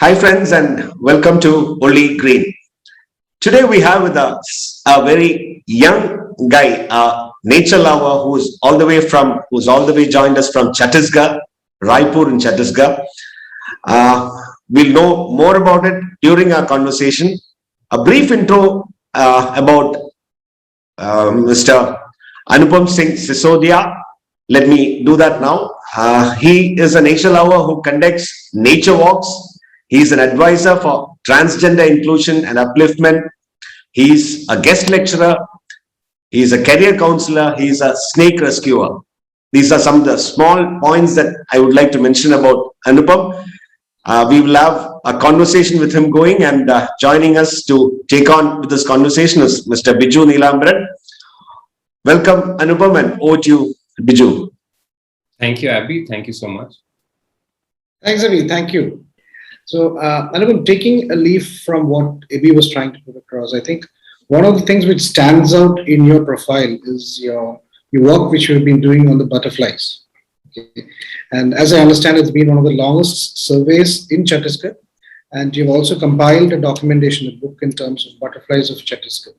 Hi, friends, and welcome to Only Green. Today we have with us a very young guy, a nature lover who's all the way joined us from Chhattisgarh, Raipur in Chhattisgarh. Uh, we'll know more about it during our conversation. A brief intro about Mr. Anupam Singh Sisodia. Let me do that now. He is a nature lover who conducts nature walks. He's an advisor for transgender inclusion and upliftment. He's a guest lecturer. He's a career counselor. He's a snake rescuer. These are some of the small points that I would like to mention about Anupam. We will have a conversation with him going, and joining us to take on with this conversation is Mr. Biju Neelambran. Welcome, Anupam, and over to you, Biju. Thank you, Abby. Thank you so much. Thanks, Abhi. Thank you. So, Anupam, taking a leaf from what Abhi was trying to put across, I think one of the things which stands out in your profile is your work which you've been doing on the butterflies. Okay. And as I understand, it's been one of the longest surveys in Chhattisgarh, and you've also compiled a documentation, a book in terms of butterflies of Chhattisgarh.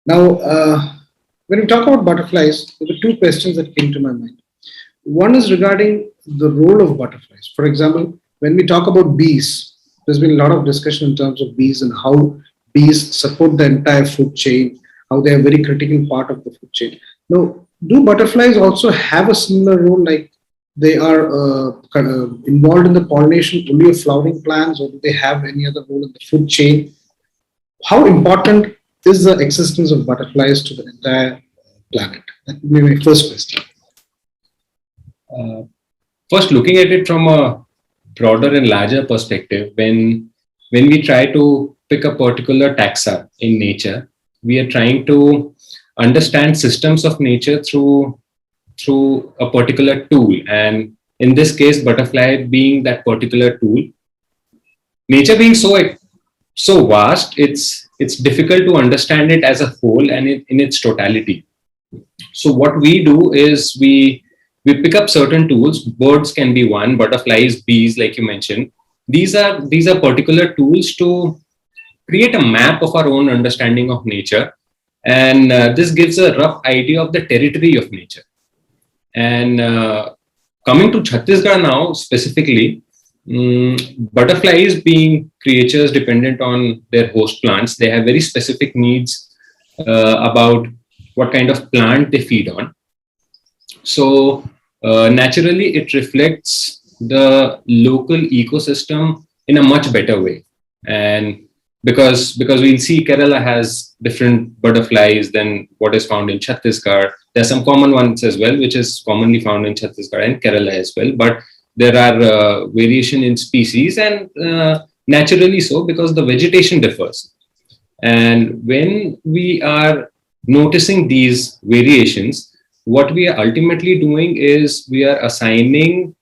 Now, when we talk about butterflies, there were two questions that came to my mind. One is regarding the role of butterflies. For example, when we talk about bees, there's been a lot of discussion in terms of bees and how bees support the entire food chain, how they are a very critical part of the food chain. Now, do butterflies also have a similar role, like they are involved in the pollination only of flowering plants, or do they have any other role in the food chain? How important is the existence of butterflies to the entire planet? That would be my first question. First, looking at it from a broader and larger perspective, when we try to pick a particular taxa in nature, we are trying to understand systems of nature through a particular tool, and in this case, butterfly being that particular tool. Nature being so vast, it's difficult to understand it as a whole and in its totality. So what we do is we pick up certain tools. Birds can be one, butterflies, bees, like you mentioned. These are particular tools to create a map of our own understanding of nature, and this gives a rough idea of the territory of nature. And coming to Chhattisgarh now specifically, butterflies being creatures dependent on their host plants, they have very specific needs about what kind of plant they feed on. So naturally, it reflects the local ecosystem in a much better way. And because we'll see Kerala has different butterflies than what is found in Chhattisgarh. There are some common ones as well, which is commonly found in Chhattisgarh and Kerala as well. But there are variation in species, and naturally so, because the vegetation differs. And when we are noticing these variations, what we are ultimately doing is we are assigning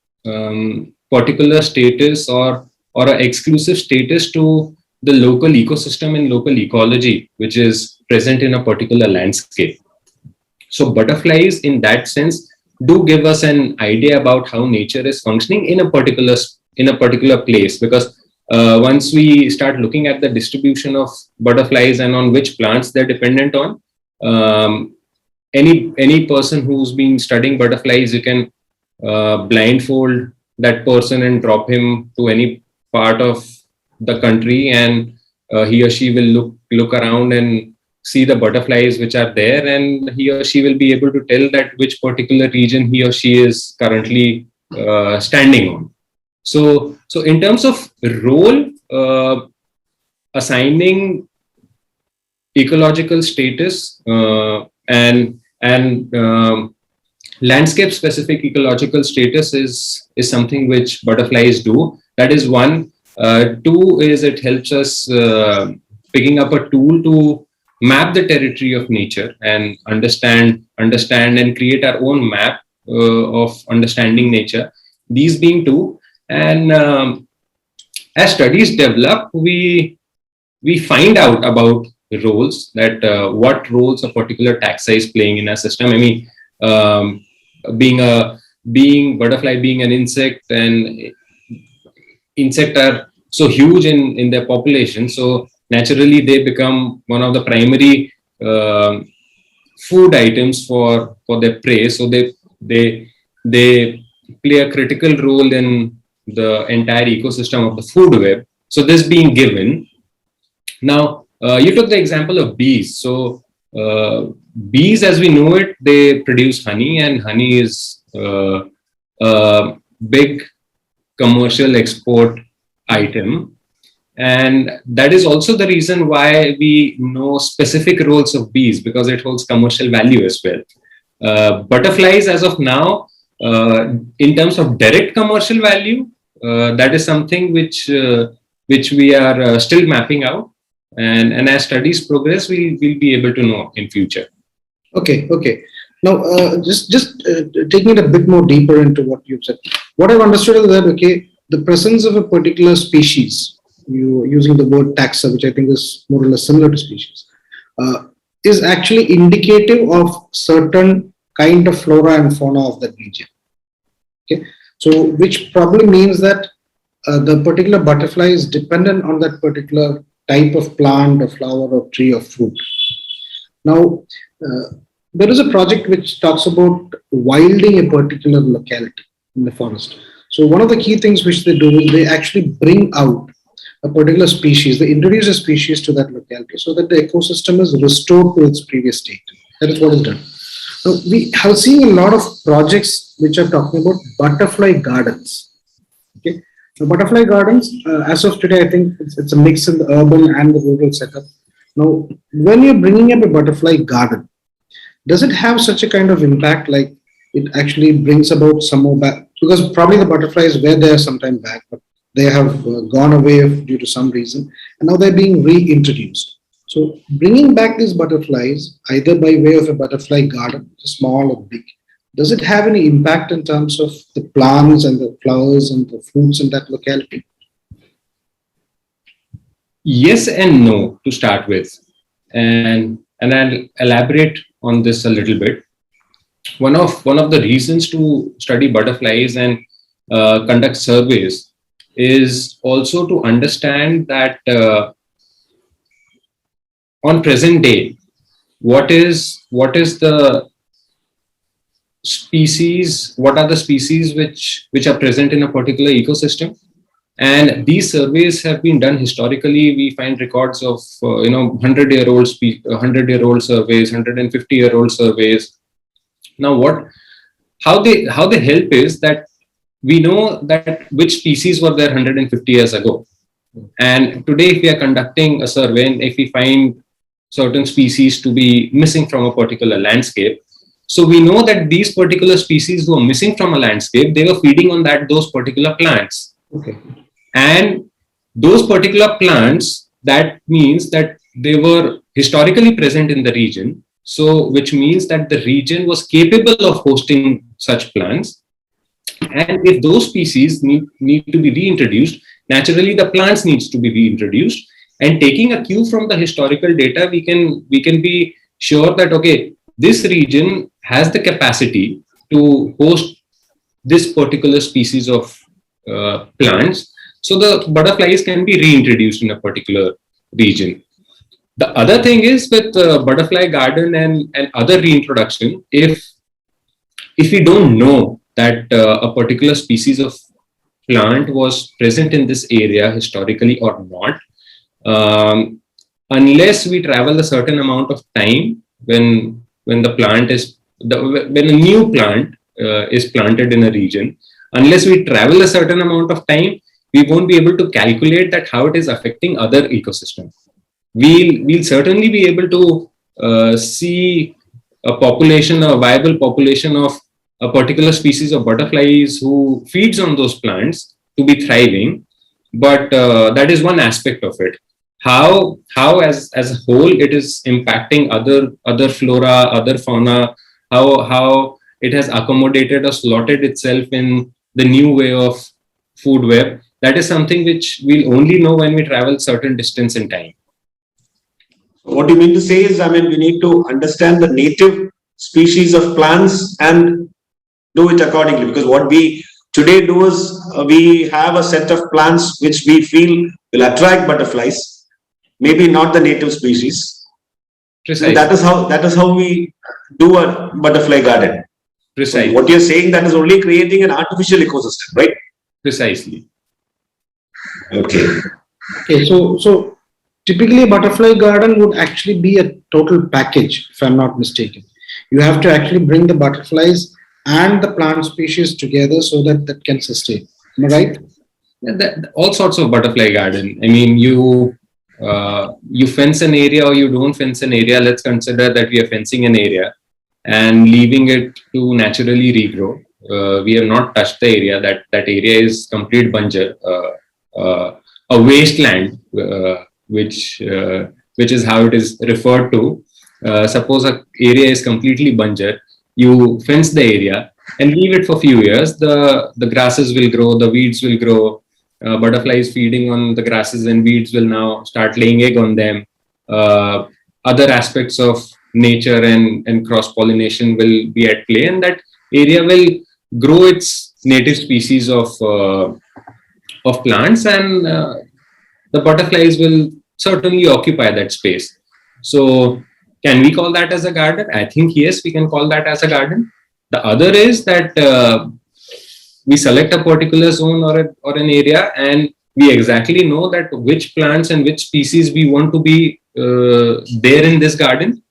particular status or an exclusive status to the local ecosystem and local ecology, which is present in a particular landscape. So butterflies, in that sense, do give us an idea about how nature is functioning in a particular place. Because once we start looking at the distribution of butterflies and on which plants they're dependent on, any person who's been studying butterflies, you can blindfold that person and drop him to any part of the country, and he or she will look around and see the butterflies which are there, and he or she will be able to tell that which particular region he or she is currently standing on. So in terms of role, assigning ecological status and landscape specific ecological status is something which butterflies do. That is one. Two is it helps us picking up a tool to map the territory of nature and understand and create our own map of understanding nature. These being two, and as studies develop, we find out about roles, that what roles a particular taxa is playing in our system. I mean, being butterfly being an insect, and insect are so huge in their population. So naturally, they become one of the primary food items for their prey. So they play a critical role in the entire ecosystem of the food web. So this being given, now you took the example of bees. So bees, as we know it, they produce honey, and honey is a big commercial export item. And that is also the reason why we know specific roles of bees, because it holds commercial value as well. Butterflies, as of now, in terms of direct commercial value, that is something which we are still mapping out. And as studies progress, we'll be able to know in future. Okay, okay. Now, just taking it a bit more deeper into what you've said. What I've understood is that, okay, the presence of a particular species, you using the word taxa, which I think is more or less similar to species, is actually indicative of certain kind of flora and fauna of that region. Okay, so which probably means that the particular butterfly is dependent on that particular type of plant or flower or tree or fruit. Now, there is a project which talks about wilding a particular locality in the forest. So one of the key things which they do is they actually bring out a particular species, they introduce a species to that locality so that the ecosystem is restored to its previous state. That is what is done. Now, we have seen a lot of projects which are talking about butterfly gardens. Okay, so butterfly gardens, as of today, I think it's a mix in the urban and the rural setup. Now, when you're bringing up a butterfly garden, does it have such a kind of impact, like it actually brings about some more back? Because probably the butterflies were there sometime back, but they have gone away due to some reason, and now they're being reintroduced. So bringing back these butterflies, either by way of a butterfly garden, small or big, does it have any impact in terms of the plants and the flowers and the fruits in that locality? Yes and no, to start with, and I'll elaborate on this a little bit. One of the reasons to study butterflies and conduct surveys is also to understand that on present day, what are the species which are present in a particular ecosystem. And these surveys have been done historically. We find records of 100-year-old surveys, 150-year-old surveys. Now, how they help is that we know that which species were there 150 years ago. And today, if we are conducting a survey and if we find certain species to be missing from a particular landscape, so we know that these particular species who are missing from a landscape, they were feeding on those particular plants. Okay. And those particular plants, that means that they were historically present in the region. So, which means that the region was capable of hosting such plants. And if those species need to be reintroduced, naturally the plants needs to be reintroduced. And taking a cue from the historical data, we can be sure that, okay, this region has the capacity to host this particular species of plants. So the butterflies can be reintroduced in a particular region. The other thing is with butterfly garden and other reintroduction, if we don't know that a particular species of plant was present in this area historically or not, unless we travel a certain amount of time when the plant is when a new plant is planted in a region, unless we travel a certain amount of time, we won't be able to calculate that how it is affecting other ecosystems. We'll certainly be able to see a viable population of a particular species of butterflies who feeds on those plants to be thriving, but that is one aspect of it. How as a whole it is impacting other flora, other fauna, how it has accommodated or slotted itself in the new way of food web, that is something which we'll only know when we travel certain distance in time. What you mean to say is, we need to understand the native species of plants and do it accordingly, because what we today we have a set of plants which we feel will attract butterflies, maybe not the native species. So Precisely. that is how we do a butterfly garden. So Precisely. what you're saying, that is only creating an artificial ecosystem, right? Precisely. Okay. Okay, so typically a butterfly garden would actually be a total package, if I'm not mistaken. You have to actually bring the butterflies and the plant species together so that that can sustain. Am I right? Yeah, all sorts of butterfly garden. I mean, you fence an area or you don't fence an area. Let's consider that we are fencing an area and leaving it to naturally regrow. We have not touched the area. That area is complete bunjir, a wasteland, which is how it is referred to. Suppose a area is completely bunjir. You fence the area and leave it for a few years. The grasses will grow, the weeds will grow. Butterflies feeding on the grasses and weeds will now start laying egg on them. Other aspects of nature and cross pollination will be at play, and that area will grow its native species of plants, and the butterflies will certainly occupy that space. So, can we call that as a garden? I think yes, we can call that as a garden. The other is that we select a particular zone or an area, and we exactly know that which plants and which species we want to be there in this garden.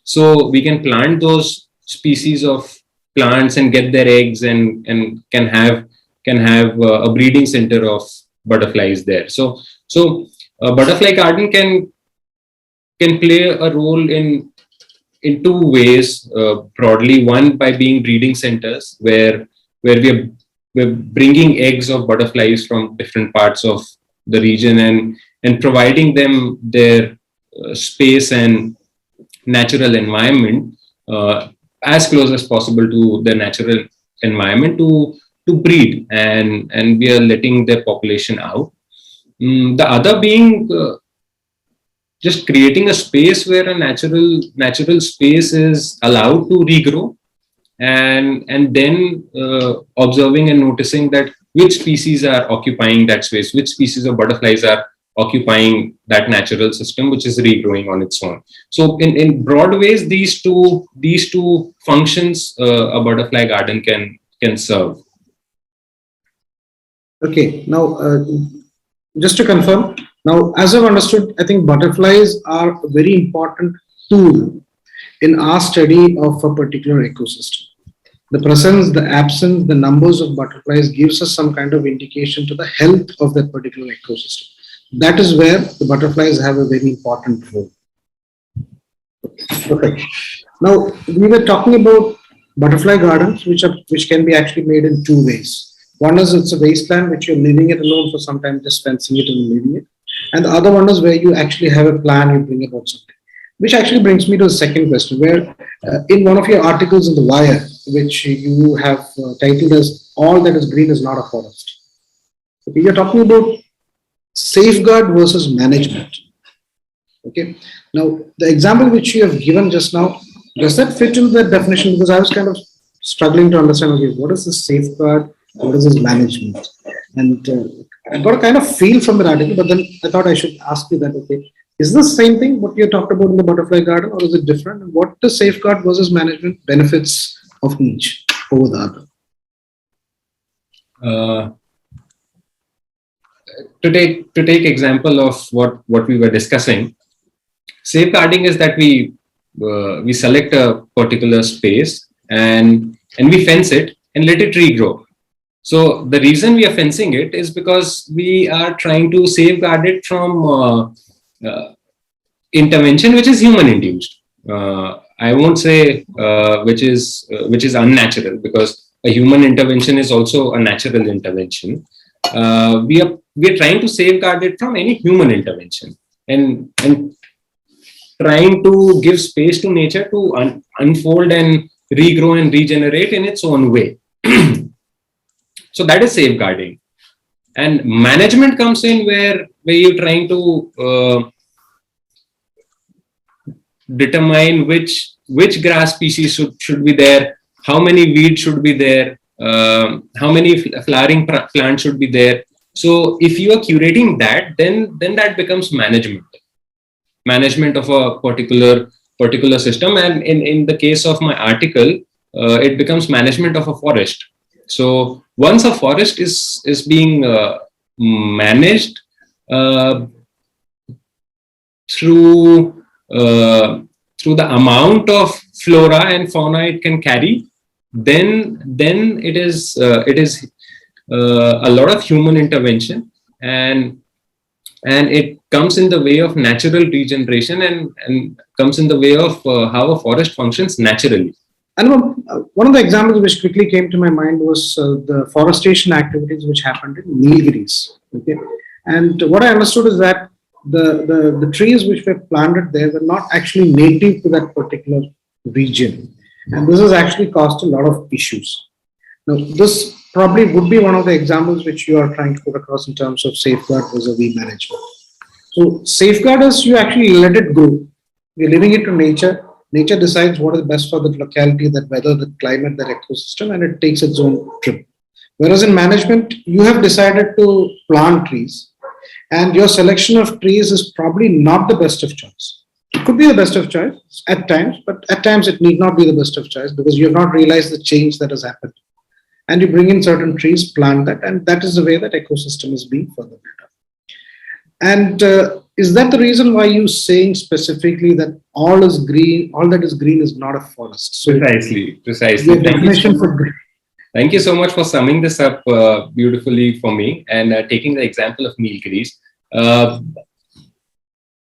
So we can plant those species of plants and get their eggs, and can have a breeding center of butterflies there. So a butterfly garden can play a role in two ways, broadly. One, by being breeding centers where we're bringing eggs of butterflies from different parts of the region, and providing them their space and natural environment, as close as possible to the natural environment to breed, and we are letting their population out. The other being just creating a space where a natural space is allowed to regrow, and then observing and noticing that which species are occupying that space, which species of butterflies are occupying that natural system, which is regrowing on its own. So in broad ways, these two functions a butterfly garden can serve. Okay, now just to confirm, now as I've understood, I think butterflies are a very important tool in our study of a particular ecosystem. The presence, the absence, the numbers of butterflies gives us some kind of indication to the health of that particular ecosystem. That is where the butterflies have a very important role. Okay. Now we were talking about butterfly gardens, which can be actually made in two ways. One is it's a wasteland which you're leaving it alone for some time, just fencing it and leaving it. And the other one is where you actually have a plan, you bring about something. Which actually brings me to the second question, where in one of your articles in The Wire, which you have titled as "All That Is Green Is Not a Forest." Okay, you're talking about safeguard versus management. Okay. Now, the example which you have given just now, does that fit into that definition? Because I was kind of struggling to understand, okay, what is this safeguard? What is this management? And I got a kind of feel from the article, but then I thought I should ask you that, okay, is this the same thing what you talked about in the butterfly garden, or is it different? And what the safeguard versus management benefits of each over the other? To take example of what we were discussing, safeguarding is that we select a particular space and we fence it and let it regrow. So the reason we are fencing it is because we are trying to safeguard it from intervention which is human induced. I won't say which is unnatural, because a human intervention is also a natural intervention. We are trying to safeguard it from any human intervention, and trying to give space to nature to unfold and regrow and regenerate in its own way. So that is safeguarding. And management comes in where you're trying to determine which grass species should be there, how many weeds should be there, how many flowering plants should be there. So if you are curating that, then that becomes management of a particular system. And in the case of my article, it becomes management of a forest. So once a forest is being managed uh, through through the amount of flora and fauna it can carry, then it is a lot of human intervention, and it comes in the way of natural regeneration, and comes in the way of how a forest functions naturally. And one of the examples which quickly came to my mind was the forestation activities which happened in Nilgiris. Okay, and what I understood is that the trees which were planted there were not actually native to that particular region, and this has actually caused a lot of issues. Now, this probably would be one of the examples which you are trying to put across in terms of safeguard vis-a-vis management. So, safeguard is you actually let it grow. You're leaving it to nature. Nature decides what is best for the locality, that weather, the climate, that ecosystem, and it takes its own trip. Whereas in management, you have decided to plant trees, and your selection of trees is probably not the best of choice. It could be the best of choice at times, but at times it need not be the best of choice because you have not realized the change that has happened. And you bring in certain trees, plant that, and that is the way that ecosystem is being further built up. And is that the reason why you saying specifically that all is green, all that is green is not a forest? So Precisely. the definition for green. Thank you so much for summing this up beautifully for me, and taking the example of Nilgiris. Uh,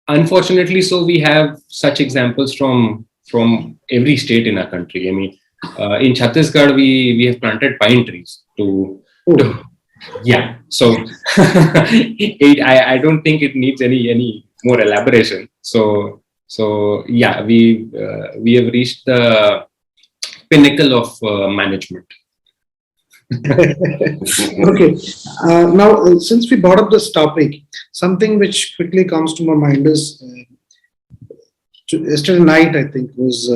Unfortunately, so we have such examples from every state in our country. I mean, in Chhattisgarh, we have planted pine trees to Oh, yeah. So I don't think it needs any more elaboration. So yeah, we have reached the pinnacle of management. okay. Now, since we brought up this topic, something which quickly comes to my mind is yesterday night, I think, was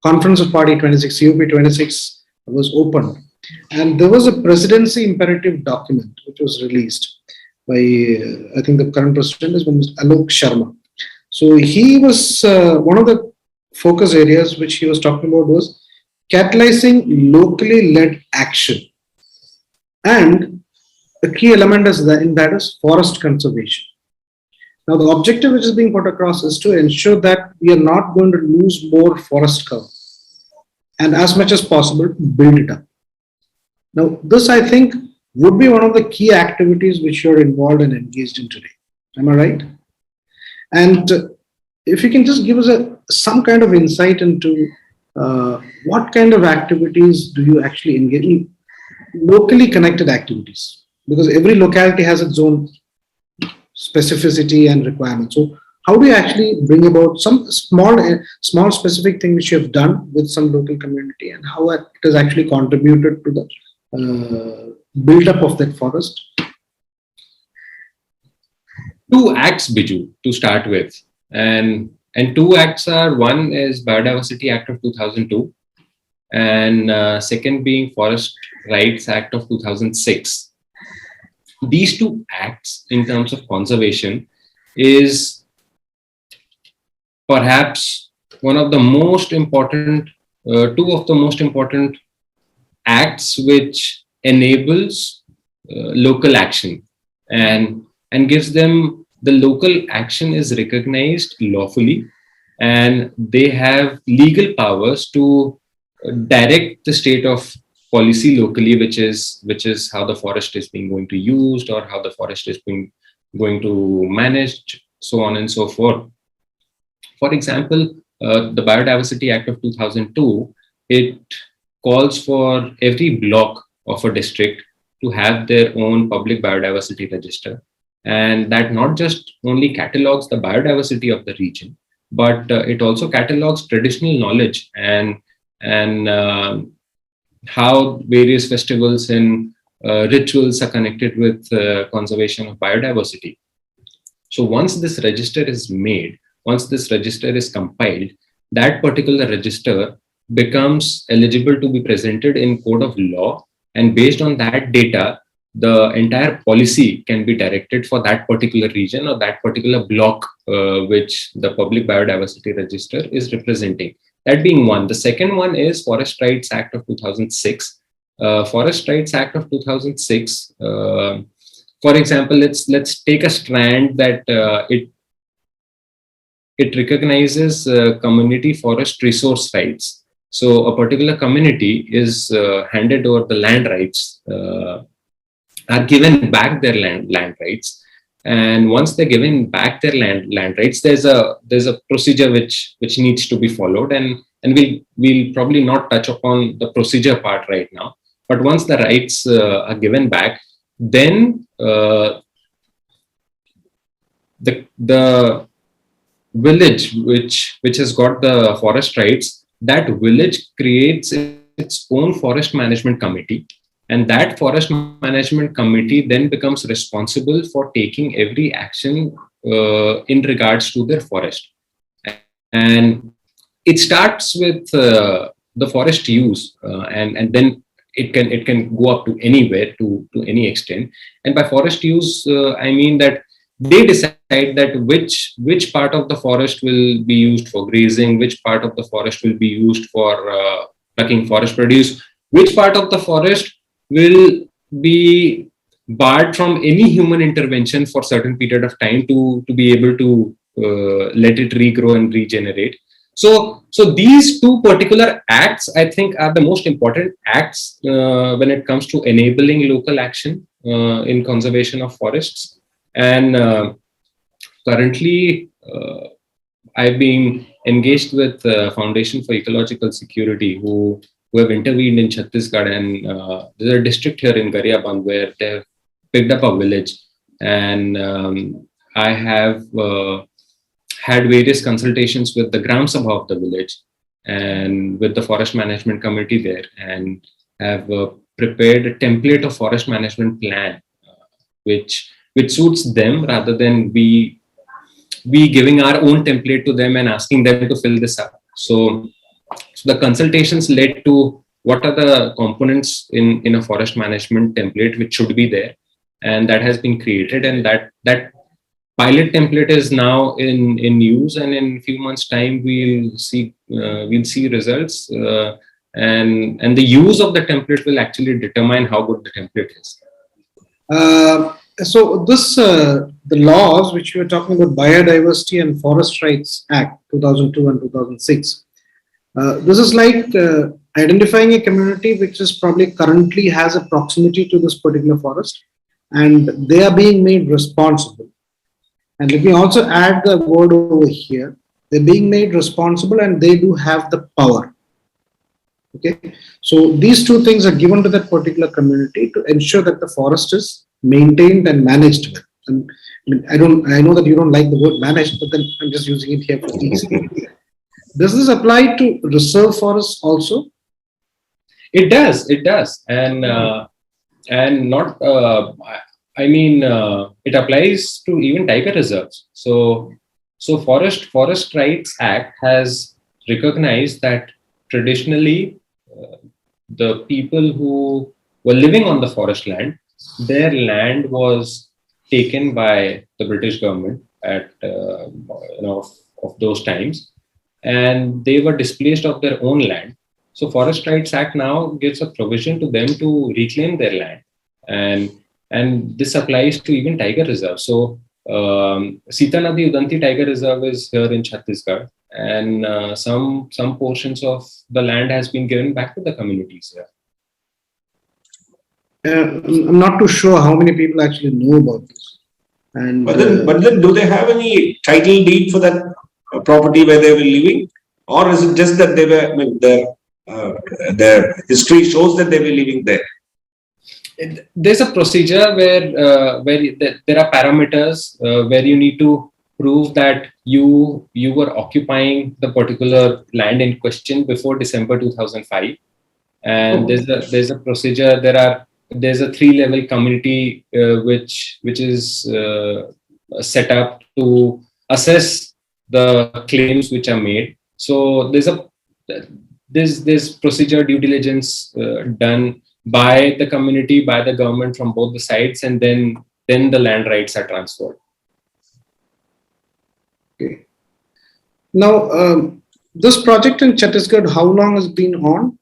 Conference of Party 26, COP 26 was opened. And there was a presidency imperative document which was released by, I think the current president is Alok Sharma. So he was, one of the focus areas which he was talking about was catalyzing locally led action. And the key element is that in that is forest conservation. Now, the objective which is being put across is to ensure that we are not going to lose more forest cover and as much as possible build it up. Now, this I think would be one of the key activities which you're involved and engaged in today. Am I right? And if you can just give us some kind of insight into what kind of activities do you actually engage in, locally connected activities, because every locality has its own specificity and requirements. So how do you actually bring about some small specific thing which you have done with some local community, and how it has actually contributed to the build up of that forest? Two acts, Biju, to start with, and two acts are, one is Biodiversity Act of 2002, and second being Forest Rights Act of 2006. These two acts, in terms of conservation, is perhaps one of the most important, two of the most important acts which enables local action, and gives them, the local action is recognized lawfully, and they have legal powers to direct the state of policy locally, which is how the forest is being going to used, or how the forest is going to managed, so on and so forth. For example, the Biodiversity Act of 2002, it calls for every block of a district to have their own public biodiversity register, and that not just only catalogs the biodiversity of the region, but it also catalogs traditional knowledge, and how various festivals and rituals are connected with conservation of biodiversity. So once this register is made, once this register is compiled, that particular register becomes eligible to be presented in court of law, and based on that data, the entire policy can be directed for that particular region or that particular block which the Public Biodiversity Register is representing. That being one. The second one is Forest Rights Act of 2006. Forest Rights Act of 2006. For example, let's take a strand that it recognizes community forest resource rights. So a particular community is handed over the land rights, are given back their land rights, and once they're given back their land rights, there's a procedure which needs to be followed, and we'll probably not touch upon the procedure part right now. But once the rights are given back, then the village which has got the forest rights, that village creates its own forest management committee, and that forest management committee then becomes responsible for taking every action in regards to their forest. And it starts with the forest use, and then it can go up to anywhere, to any extent. And by forest use, I mean that they decide that which part of the forest will be used for grazing, which part of the forest will be used for plucking forest produce, which part of the forest will be barred from any human intervention for certain period of time to be able to let it regrow and regenerate. So these two particular acts, I think, are the most important acts when it comes to enabling local action in conservation of forests. And currently, I've been engaged with Foundation for Ecological Security, who have intervened in Chhattisgarh, and there's a district here in Gariyaband where they've picked up a village, and I have had various consultations with the Gram Sabha of the village and with the forest management committee there, and have prepared a template of forest management plan, which suits them, rather than we giving our own template to them and asking them to fill this up. So the consultations led to what are the components in a forest management template which should be there, and that has been created, and that pilot template is now in use, and in a few months' time we'll see results, and the use of the template will actually determine how good the template is. So this the laws which you were talking about, Biodiversity and Forest Rights Act 2002 and 2006. This is like identifying a community which is probably currently has a proximity to this particular forest, and they are being made responsible. And let me also add the word over here. They're being made responsible and they do have the power. Okay. So these two things are given to that particular community to ensure that the forest is maintained and managed well. And I know that you don't like the word managed, but then I'm just using it here for ease. Does this apply to reserve forests also? It does, and not. I mean, it applies to even tiger reserves. So Forest Rights Act has recognized that traditionally the people who were living on the forest land, their land was taken by the British government at of those times, and they were displaced of their own land. So Forest Rights Act now gives a provision to them to reclaim their land, and this applies to even tiger reserves. So Sita Nadi Udanti Tiger Reserve is here in Chhattisgarh, and some portions of the land has been given back to the communities here. I'm not too sure how many people actually know about this. And but then, do they have any title deed for that property where they were living, or is it just that they were? I mean, their history shows that they were living there. There's a procedure where there are parameters where you need to prove that you were occupying the particular land in question before December 2005, and there's a procedure. There's a 3-level committee which is set up to assess the claims which are made. So there's procedure due diligence done by the community, by the government from both the sides, and then the land rights are transferred. Okay. Now, this project in Chhattisgarh, how long has been on?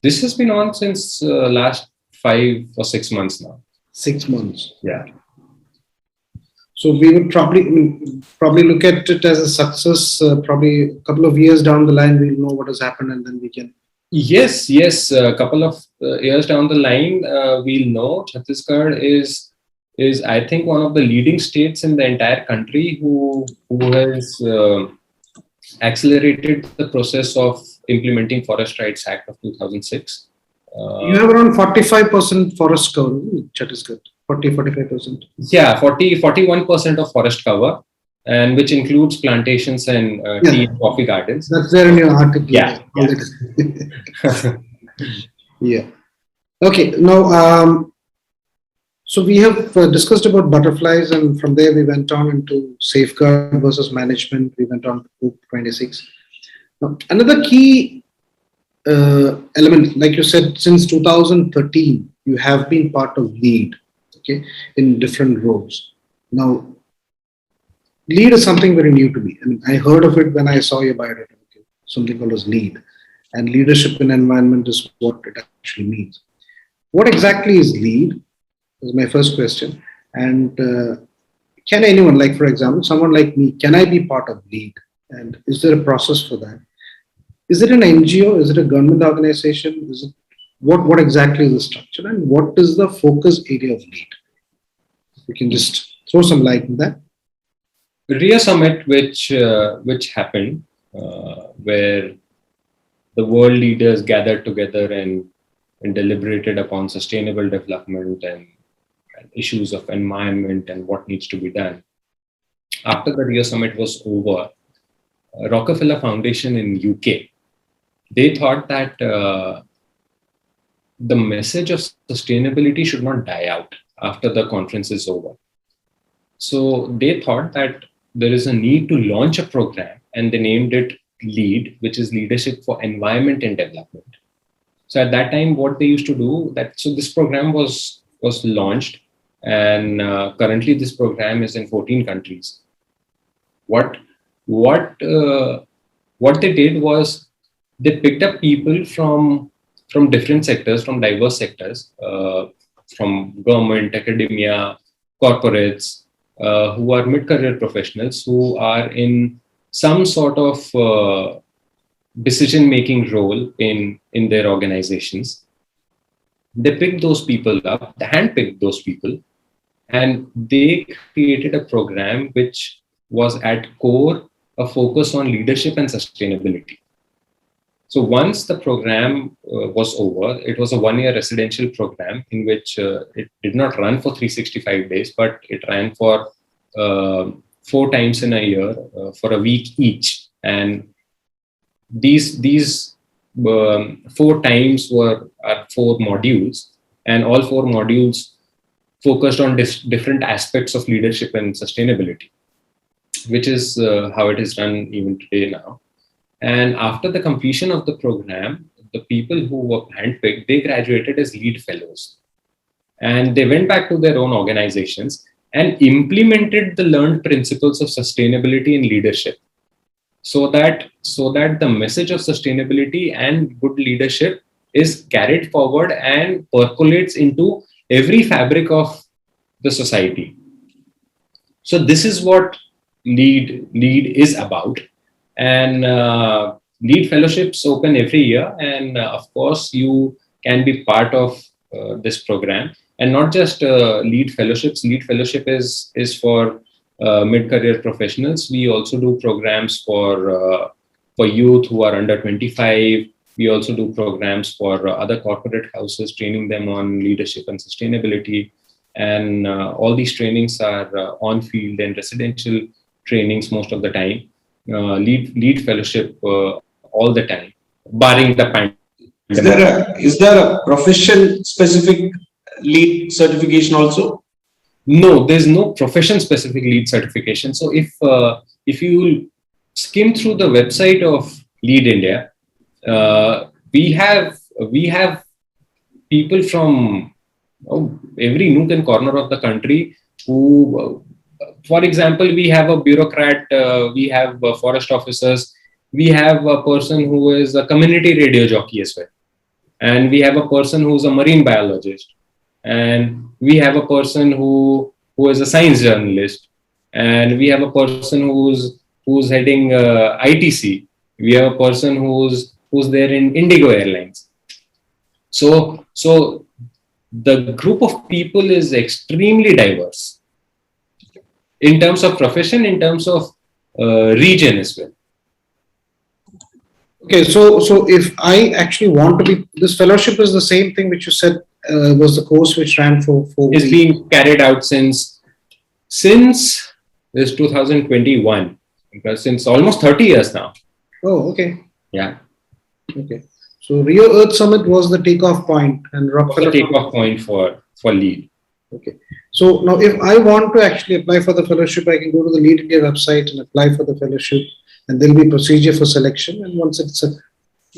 This has been on since last 5 or 6 months now. 6 months. Yeah. So we would probably look at it as a success. Probably a couple of years down the line, we'll know what has happened, and then we can. Yes. A couple of years down the line, we'll know. Chhattisgarh is I think one of the leading states in the entire country who has accelerated the process of implementing Forest Rights Act of 2006. You have around 45% forest cover in Chhattisgarh. 45%. Yeah, 41% of forest cover, and which includes plantations and tea and coffee gardens. That's there in your article. Yeah. Yeah. Okay. Now, so we have discussed about butterflies, and from there we went on into safeguard versus management. We went on to Group 26. Now, another key element, like you said, since 2013, you have been part of LEAD, okay, in different roles. Now, LEAD is something very new to me. I mean, I heard of it when I saw your biodata, something called as LEAD, and leadership in environment is what it actually means. What exactly is LEAD? Is my first question. And can anyone, like for example, someone like me, can I be part of LEAD? And is there a process for that? Is it an NGO? Is it a government organization? Is it what exactly is the structure, and what is the focus area of LEAD? You can just throw some light on that. Rio Summit, which happened, where the world leaders gathered together and deliberated upon sustainable development and issues of environment and what needs to be done. After the Rio Summit was over, Rockefeller Foundation in UK, they thought that the message of sustainability should not die out after the conference is over. So they thought that there is a need to launch a program, and they named it LEAD, which is Leadership for Environment and Development. So at that time, what they used to do, so this program was launched, and currently this program is in 14 countries. What they did was they picked up people from different sectors, from diverse sectors, from government, academia, corporates, who are mid-career professionals who are in some sort of decision-making role in their organizations. They picked those people up, they handpicked those people, and they created a program which was at core a focus on leadership and sustainability. So once the program was over, it was a 1-year residential program in which it did not run for 365 days, but it ran for 4 times in a year for a week each. And these 4 times are 4 modules, and all 4 modules focused on different aspects of leadership and sustainability, which is how it is run even today now. And after the completion of the program, the people who were handpicked, they graduated as LEAD fellows. And they went back to their own organizations and implemented the learned principles of sustainability and leadership, so that the message of sustainability and good leadership is carried forward and percolates into every fabric of the society. So this is what LEAD is about. And LEAD fellowships open every year, and of course you can be part of this program. And not just LEAD fellowships. LEAD fellowship is for mid-career professionals. We also do programs for youth who are under 25. We also do programs for other corporate houses, training them on leadership and sustainability. And all these trainings are on field and residential trainings most of the time. LEAD fellowship all the time, barring the pandemic. Is there a profession specific LEAD certification also? No, there's no profession specific LEAD certification. So if you skim through the website of LEAD India, we have people from every nook and corner of the country who, for example, we have a bureaucrat, we have forest officers, we have a person who is a community radio jockey as well, and we have a person who's a marine biologist, and we have a person who is a science journalist, and we have a person who's heading ITC. We have a person who's there in Indigo Airlines. So the group of people is extremely diverse in terms of profession, in terms of region as well. Okay, so if I actually want to be, this fellowship is the same thing which you said was the course which ran for 4 It's weeks. being carried out since this 2021, because since almost 30 years now. Oh, okay. Yeah, Okay. So Rio Earth Summit was the takeoff point and the Rockefeller. takeoff point for lead. Okay. So now if I want to actually apply for the fellowship, I can go to the Lead India website and apply for the fellowship, and there'll be procedure for selection. And once it's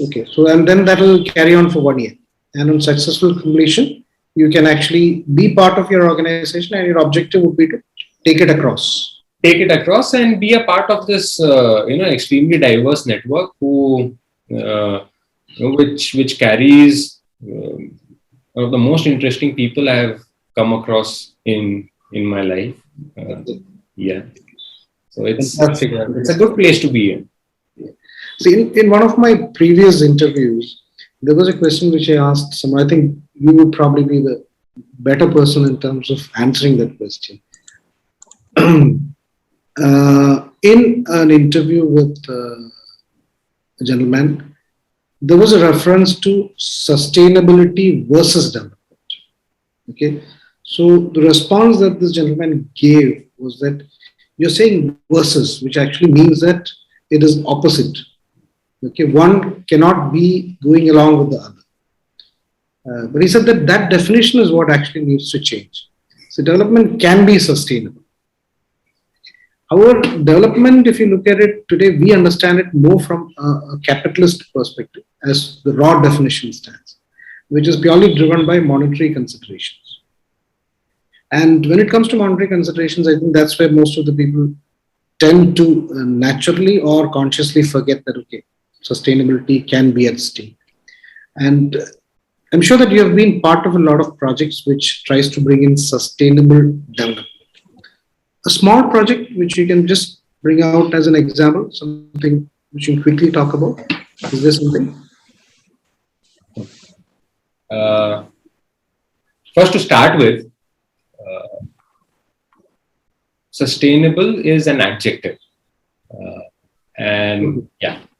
okay, so and then that will carry on for 1 year. And on successful completion, you can actually be part of your organization, and your objective would be to take it across. Take it across and be a part of this, extremely diverse network which carries one of the most interesting people I have come across in my life. Yeah, so it's a good place to be in. See, in one of my previous interviews, there was a question which I asked someone. I think you would probably be the better person in terms of answering that question. In an interview with a gentleman, there was a reference to sustainability versus development. Okay, so the response that this gentleman gave was that you're saying versus, which actually means that it is opposite. Okay, one cannot be going along with the other. But he said that that definition is what actually needs to change. So development can be sustainable. However, development, if you look at it today, we understand it more from a capitalist perspective, as the raw definition stands, which is purely driven by monetary considerations. And when it comes to monetary considerations, I think that's where most of the people tend to naturally or consciously forget that, okay, sustainability can be at stake. And I'm sure that you have been part of a lot of projects which tries to bring in sustainable development. A small project which you can just bring out as an example, something which you quickly talk about. Is there something? First, to start with, sustainable is an adjective.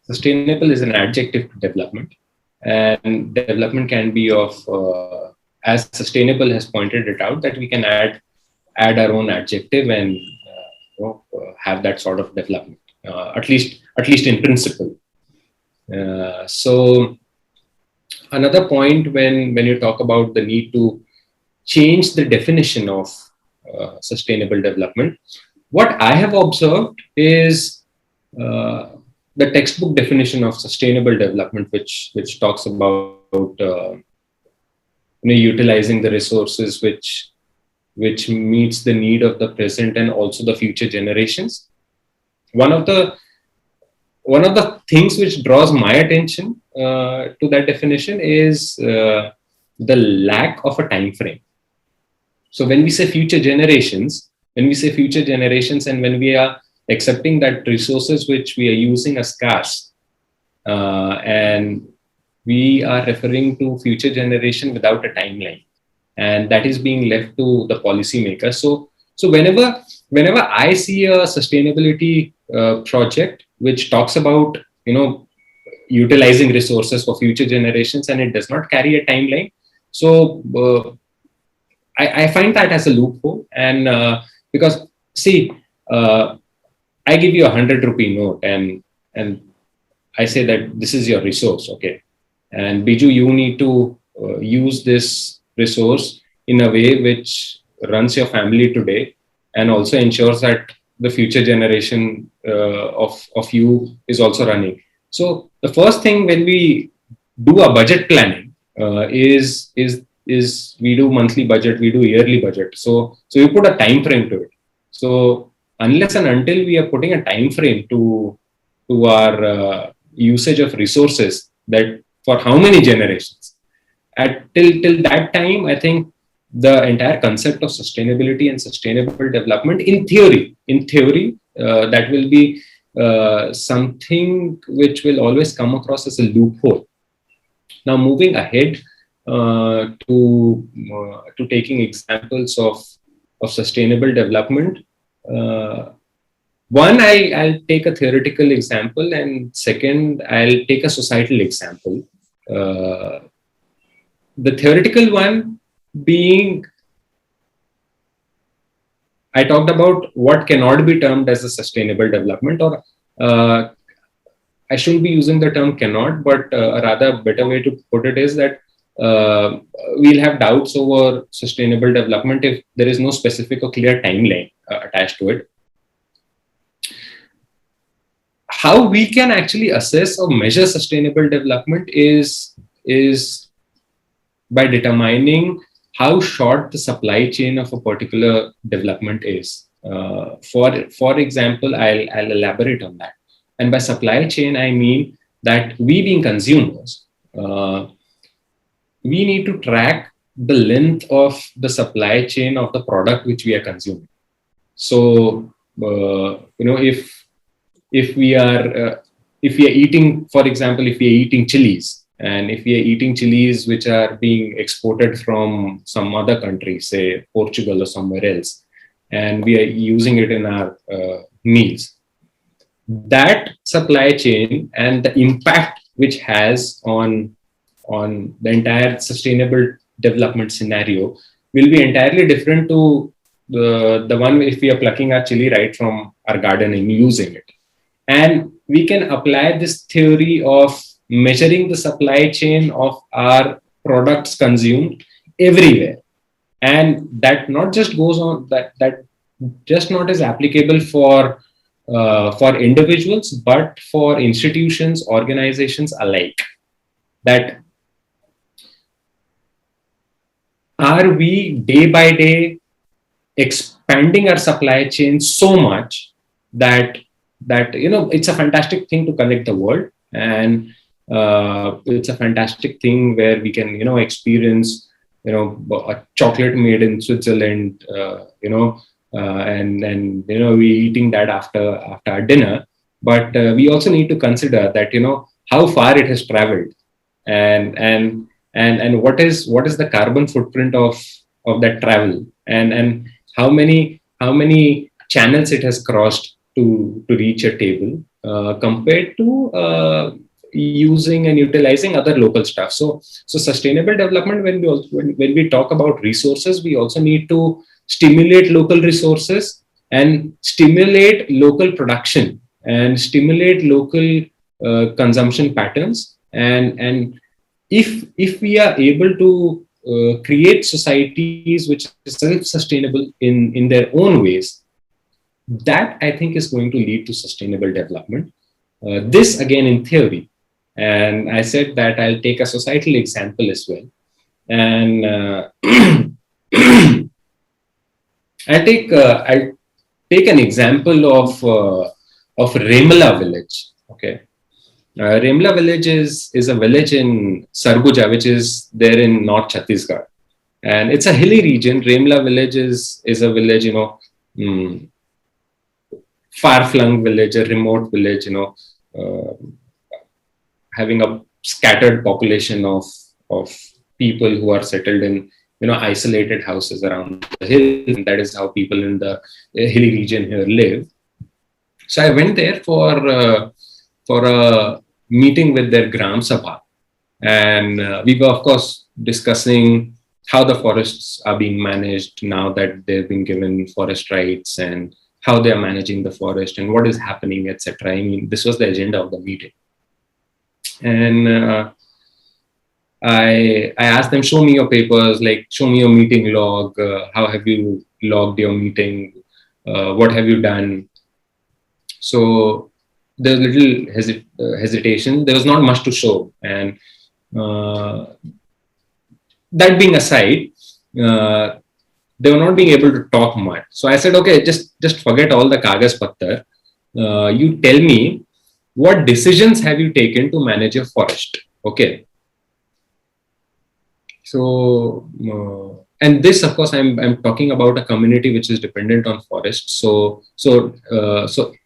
Sustainable is an adjective to development. And development can be of, as sustainable has pointed it out, that we can add our own adjective and have that sort of development, at least in principle. So another point when you talk about the need to change the definition of sustainable development, what I have observed is the textbook definition of sustainable development, which talks about utilizing the resources which meets the need of the present and also the future generations. One of the things which draws my attention to that definition is the lack of a time frame. So when we say future generations, and when we are accepting that resources which we are using are scarce, and we are referring to future generation without a timeline, and that is being left to the policymakers. So whenever I see a sustainability project which talks about utilizing resources for future generations and it does not carry a timeline, so I find that as a loophole. And because see, I give you 100 rupee note and I say that this is your resource, okay, and Biju, you need to use this resource in a way which runs your family today and also ensures that the future generation of you is also running. So the first thing when we do a budget planning is we do monthly budget, we do yearly budget. So we put a time frame to it. So unless and until we are putting a time frame to our usage of resources, that for how many generations, at till that time, I think the entire concept of sustainability and sustainable development, in theory, that will be something which will always come across as a loophole. Now, moving ahead to taking examples of sustainable development. One, I'll take a theoretical example, and second, I'll take a societal example. The theoretical one being, I talked about what cannot be termed as a sustainable development, or I shouldn't be using the term cannot, but a rather better way to put it is that we'll have doubts over sustainable development if there is no specific or clear timeline attached to it. How we can actually assess or measure sustainable development is by determining how short the supply chain of a particular development is. For example, I'll elaborate on that. And by supply chain, I mean that we being consumers, we need to track the length of the supply chain of the product which we are consuming. So, if we are eating, for example, if we are eating chilies, and if we are eating chilies which are being exported from some other country, say Portugal or somewhere else, and we are using it in our meals, that supply chain and the impact which has on the entire sustainable development scenario will be entirely different to the one if we are plucking our chili right from our garden and using it. And we can apply this theory of measuring the supply chain of our products consumed everywhere. And that not just goes on, that just not is applicable for individuals, but for institutions, organizations alike. That are we day by day expanding our supply chain so much that it's a fantastic thing to connect the world, and it's a fantastic thing where we can experience a chocolate made in Switzerland, and we eating that after our dinner. But we also need to consider that how far it has traveled, and what is the carbon footprint of that travel, and how many channels it has crossed to reach a table, compared to using and utilizing other local stuff. So sustainable development, when we talk about resources, we also need to stimulate local resources and stimulate local production and stimulate local consumption patterns. And if we are able to create societies which are self-sustainable in their own ways, that I think is going to lead to sustainable development. This again in theory, and I said that I'll take a societal example as well. And I'll take an example of Remla village. Okay, Remla village is a village in Sarguja, which is there in North Chhattisgarh, and it's a hilly region. Remla village is a village, far-flung village, a remote village, having a scattered population of people who are settled in isolated houses around the hill, and that is how people in the hilly region here live. So I went there for a meeting with their Gram Sabha, and we were of course discussing how the forests are being managed now that they've been given forest rights, and how they are managing the forest and what is happening, etc. I mean, this was the agenda of the meeting. And I asked them, show me your papers, like show me your meeting log. How have you logged your meeting? What have you done? So there was little hesitation. There was not much to show, and that being aside, they were not being able to talk much. So I said, okay, just forget all the kagas pattar. You tell me, what decisions have you taken to manage your forest? Okay. So, and this, of course, I'm talking about a community which is dependent on forests. So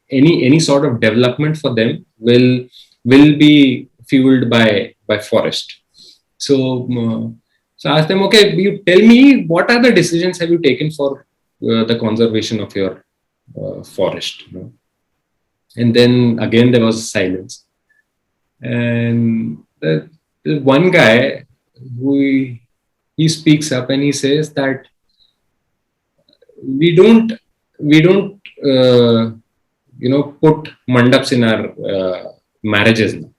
any sort of development for them will be fueled by forest. So I asked them, okay, you tell me, what are the decisions have you taken for the conservation of your forest? You know? And then again there was silence, and the one guy who he speaks up and he says that we don't put mandaps in our marriages now.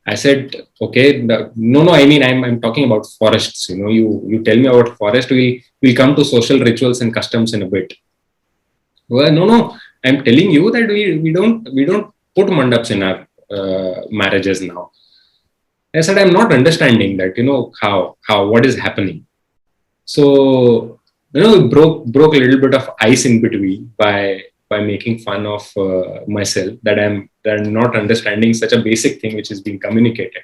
I said, okay, no. I mean, I'm talking about forests. You know, you tell me about forest. We'll come to social rituals and customs in a bit. Well, no. I'm telling you that we don't put mandaps in our marriages now. I said, I'm not understanding that. You know how what is happening. So it broke a little bit of ice in between by making fun of myself that I'm not understanding such a basic thing which is being communicated.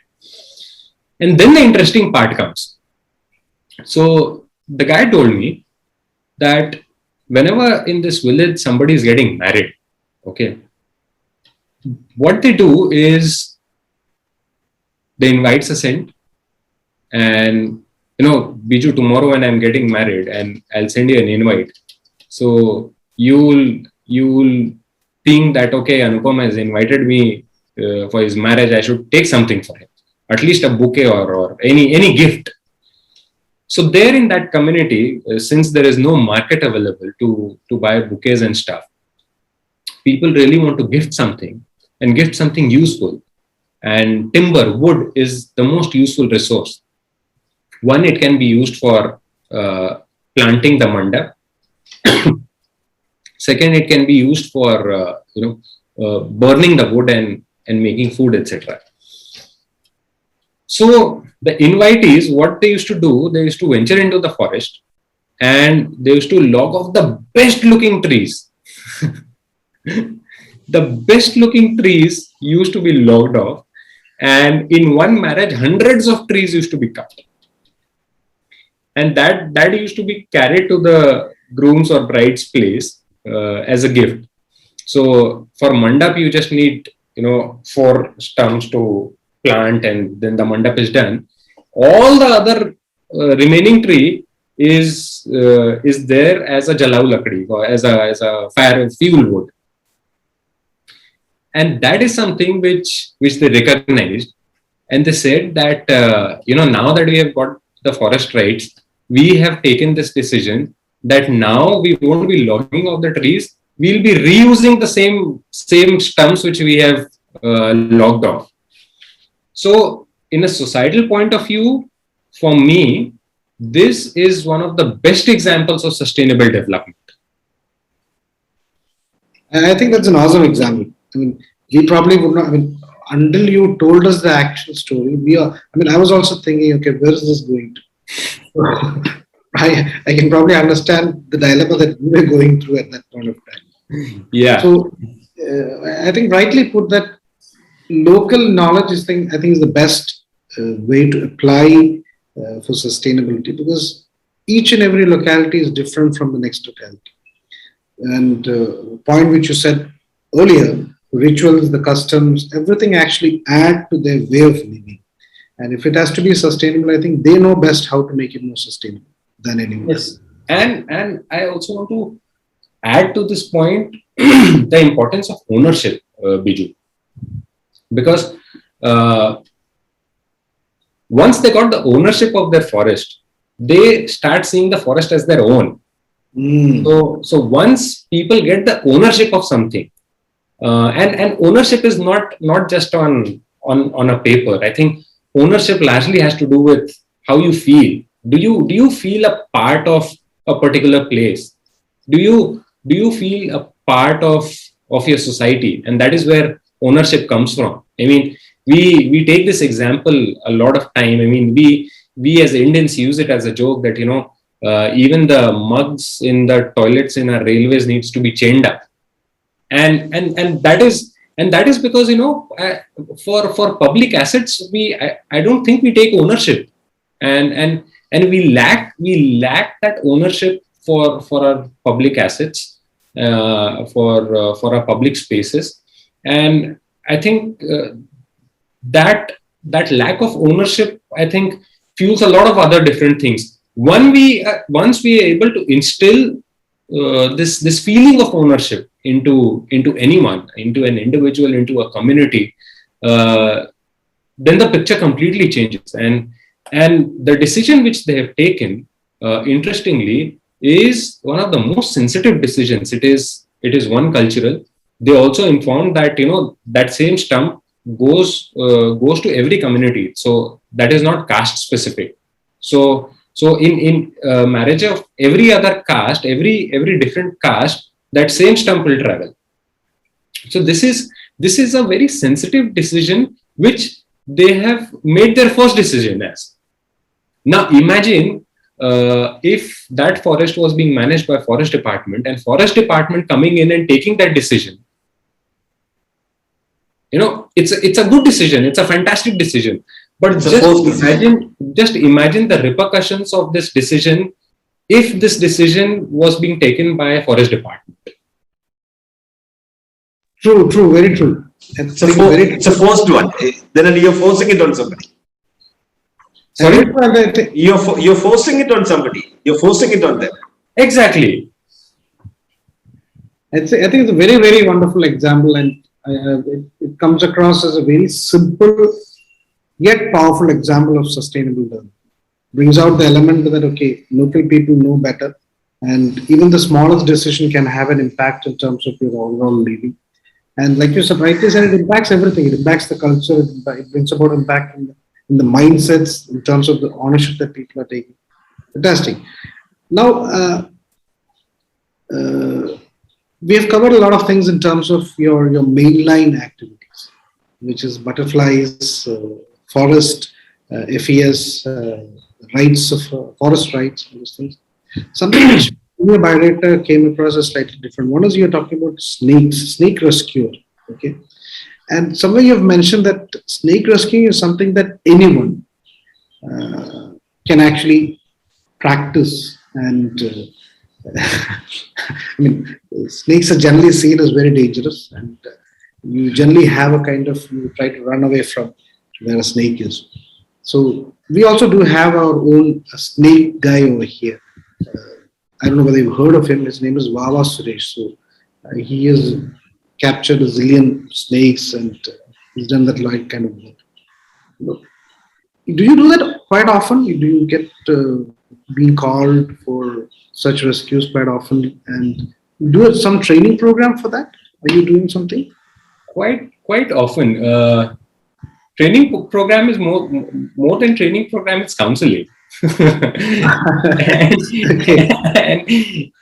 And then the interesting part comes. So the guy told me that whenever in this village somebody is getting married, okay, what they do is they invite a saint, and Biju, tomorrow when I'm getting married, and I'll send you an invite. So you'll think that, okay, Anupam has invited me for his marriage, I should take something for him, at least a bouquet or any gift. So there in that community, since there is no market available to buy bouquets and stuff, people really want to gift something and gift something useful. And timber, wood, is the most useful resource. One, it can be used for planting the mandap. Second, it can be used for burning the wood and making food, etc. So the invitees, what they used to do, they used to venture into the forest and they used to log off the best looking trees. The best looking trees used to be logged off, and in one marriage, hundreds of trees used to be cut. And that used to be carried to the groom's or bride's place as a gift. So for mandap, you just need 4 stumps to plant, and then the mandap is done. All the other remaining tree is there as a jalau lakdi, or as a fire fuel wood. And that is something which they recognized, and they said that now that we have got the forest rights, we have taken this decision that now we won't be logging off the trees, we'll be reusing the same stumps which we have logged off. So in a societal point of view, for me, this is one of the best examples of sustainable development. And I think that's an awesome example. I mean, we probably would not, until you told us the actual story, I was also thinking, okay, where is this going to? I can probably understand the dilemma that we were going through at that point of time. Yeah. So I think rightly put, that local knowledge is the best way to apply for sustainability, because each and every locality is different from the next locality. And the point which you said earlier, rituals, the customs, everything actually add to their way of living. And if it has to be sustainable, I think they know best how to make it more sustainable than anyone else. And I also want to add to this point the importance of ownership, Biju. Because once they got the ownership of their forest, they start seeing the forest as their own. So once people get the ownership of something, and ownership is not just on a paper. I think ownership largely has to do with how you feel. Do you feel a part of a particular place? Do you feel a part of of your society, and that is where ownership comes from. I mean, we take this example a lot of time. I mean, we as Indians use it as a joke that, even the mugs in the toilets in our railways needs to be chained up, and that is because, for public assets, I don't think we take ownership, and we lack that ownership for our public assets, for our public spaces. And I think that lack of ownership, I think, fuels a lot of other different things. Once we are able to instill this feeling of ownership into anyone, into an individual, into a community, then the picture completely changes. And the decision which they have taken, interestingly, is one of the most sensitive decisions. It is one cultural. They also informed that, that same stump goes to every community. So that is not caste specific. So in marriage of every other caste, every different caste, that same stump will travel. So this is a very sensitive decision which they have made their first decision as. Now imagine if that forest was being managed by forest department, and forest department coming in and taking that decision. It's a good decision. It's a fantastic decision. But just imagine the repercussions of this decision if this decision was being taken by a forest department. True, very true. It's a forced one. Then you're forcing it on somebody. Sorry? You're forcing it on somebody. You're forcing it on them. Exactly. I think it's a very, very wonderful example, and it comes across as a very simple yet powerful example of sustainable development. Brings out the element that, okay, local people know better, and even the smallest decision can have an impact in terms of your overall living. And like you rightly said, it impacts everything. It impacts the culture. It brings about impact in the mindsets in terms of the ownership that people are taking. Fantastic. Now, we have covered a lot of things in terms of your mainline activities, which is butterflies, forest, FES, rights of forest rights, all those things. Something which in your biodata came across as slightly different. One is you're talking about snake rescue, okay? And somewhere you've mentioned that snake rescue is something that anyone can actually practice. And I mean, snakes are generally seen as very dangerous, and you generally have a kind of, you try to run away from where a snake is. So we also do have our own snake guy over here. I don't know whether you've heard of him. His name is Wawa Suresh. So he has captured a zillion snakes, and he's done that like kind of work. Do you do that quite often? Do you get being called for such rescues quite often, and do some training program for that? Are you doing something? Quite often. Training program is more than training program. It's counseling.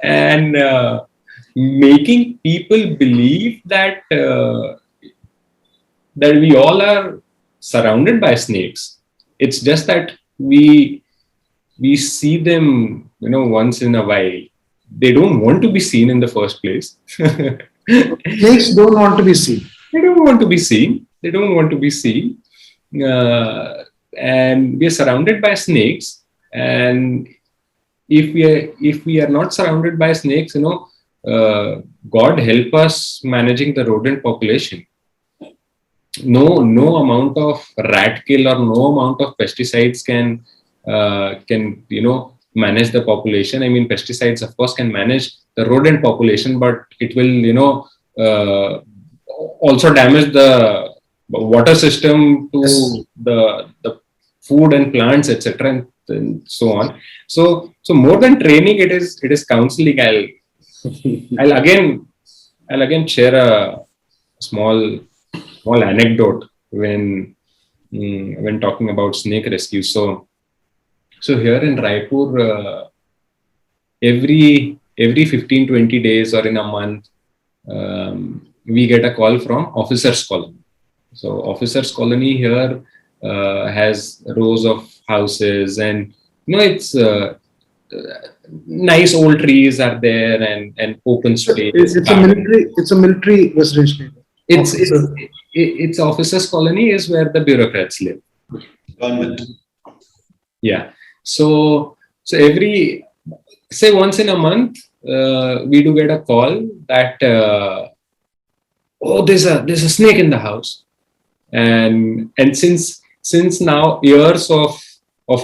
and making people believe that that we all are surrounded by snakes. It's just that we see them, once in a while. They don't want to be seen in the first place. Snakes don't want to be seen. They don't want to be seen. And we are surrounded by snakes. And if we are not surrounded by snakes, God help us managing the rodent population. No amount of rat kill or no amount of pesticides can manage the population. I mean, pesticides of course can manage the rodent population, but it will also damage the water system to the food and plants, etc., and so on. So more than training, it is counseling. I'll again share a small anecdote when talking about snake rescue. So here in Raipur, every 15-20 days or in a month, we get a call from officers colony. So officers colony here has rows of houses, and it's nice old trees are there, and open space, garden. It's a military residential area. It's it's Officer. it's officers colony is where the bureaucrats live. Government. Yeah. So every, say, once in a month, we do get a call that oh, there's a snake in the house, and since now years of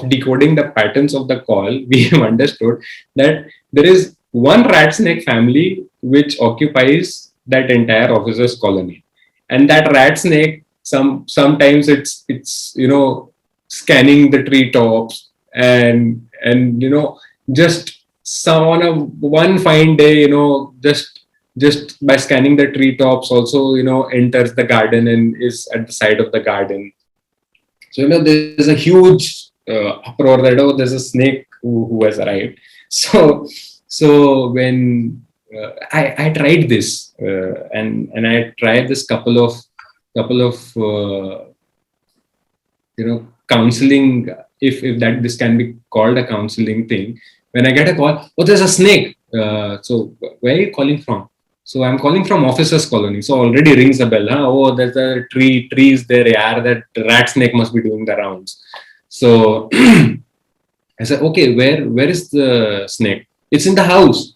decoding the patterns of the call, we have understood that there is one rat snake family which occupies that entire officers colony, and that rat snake sometimes it's scanning the treetops, and just some on a one fine day, just by scanning the treetops also enters the garden and is at the side of the garden. So there's a huge uproar that, oh, there's a snake who has arrived. So when I tried this, and I tried this couple of counseling, if that this can be called a counseling thing. When I get a call, oh, there's a snake. So where are you calling from? So I'm calling from officers colony. So already rings a bell. Huh? Oh, there's a trees there. Yeah, that rat snake must be doing the rounds. So I said, okay, where is the snake? It's in the house.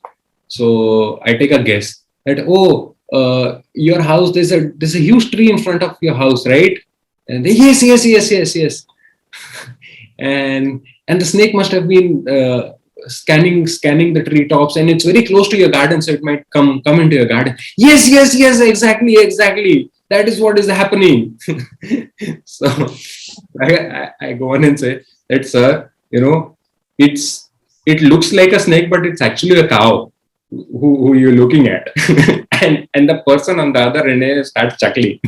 So I take a guess that, oh, your house, there's a huge tree in front of your house, right? And they, yes. and the snake must have been scanning the treetops, and it's very close to your garden, so it might come into your garden. Yes, exactly. That is what is happening. So I go on and say that, sir, it looks like a snake, but it's actually a cow who you're looking at. and the person on the other end starts chuckling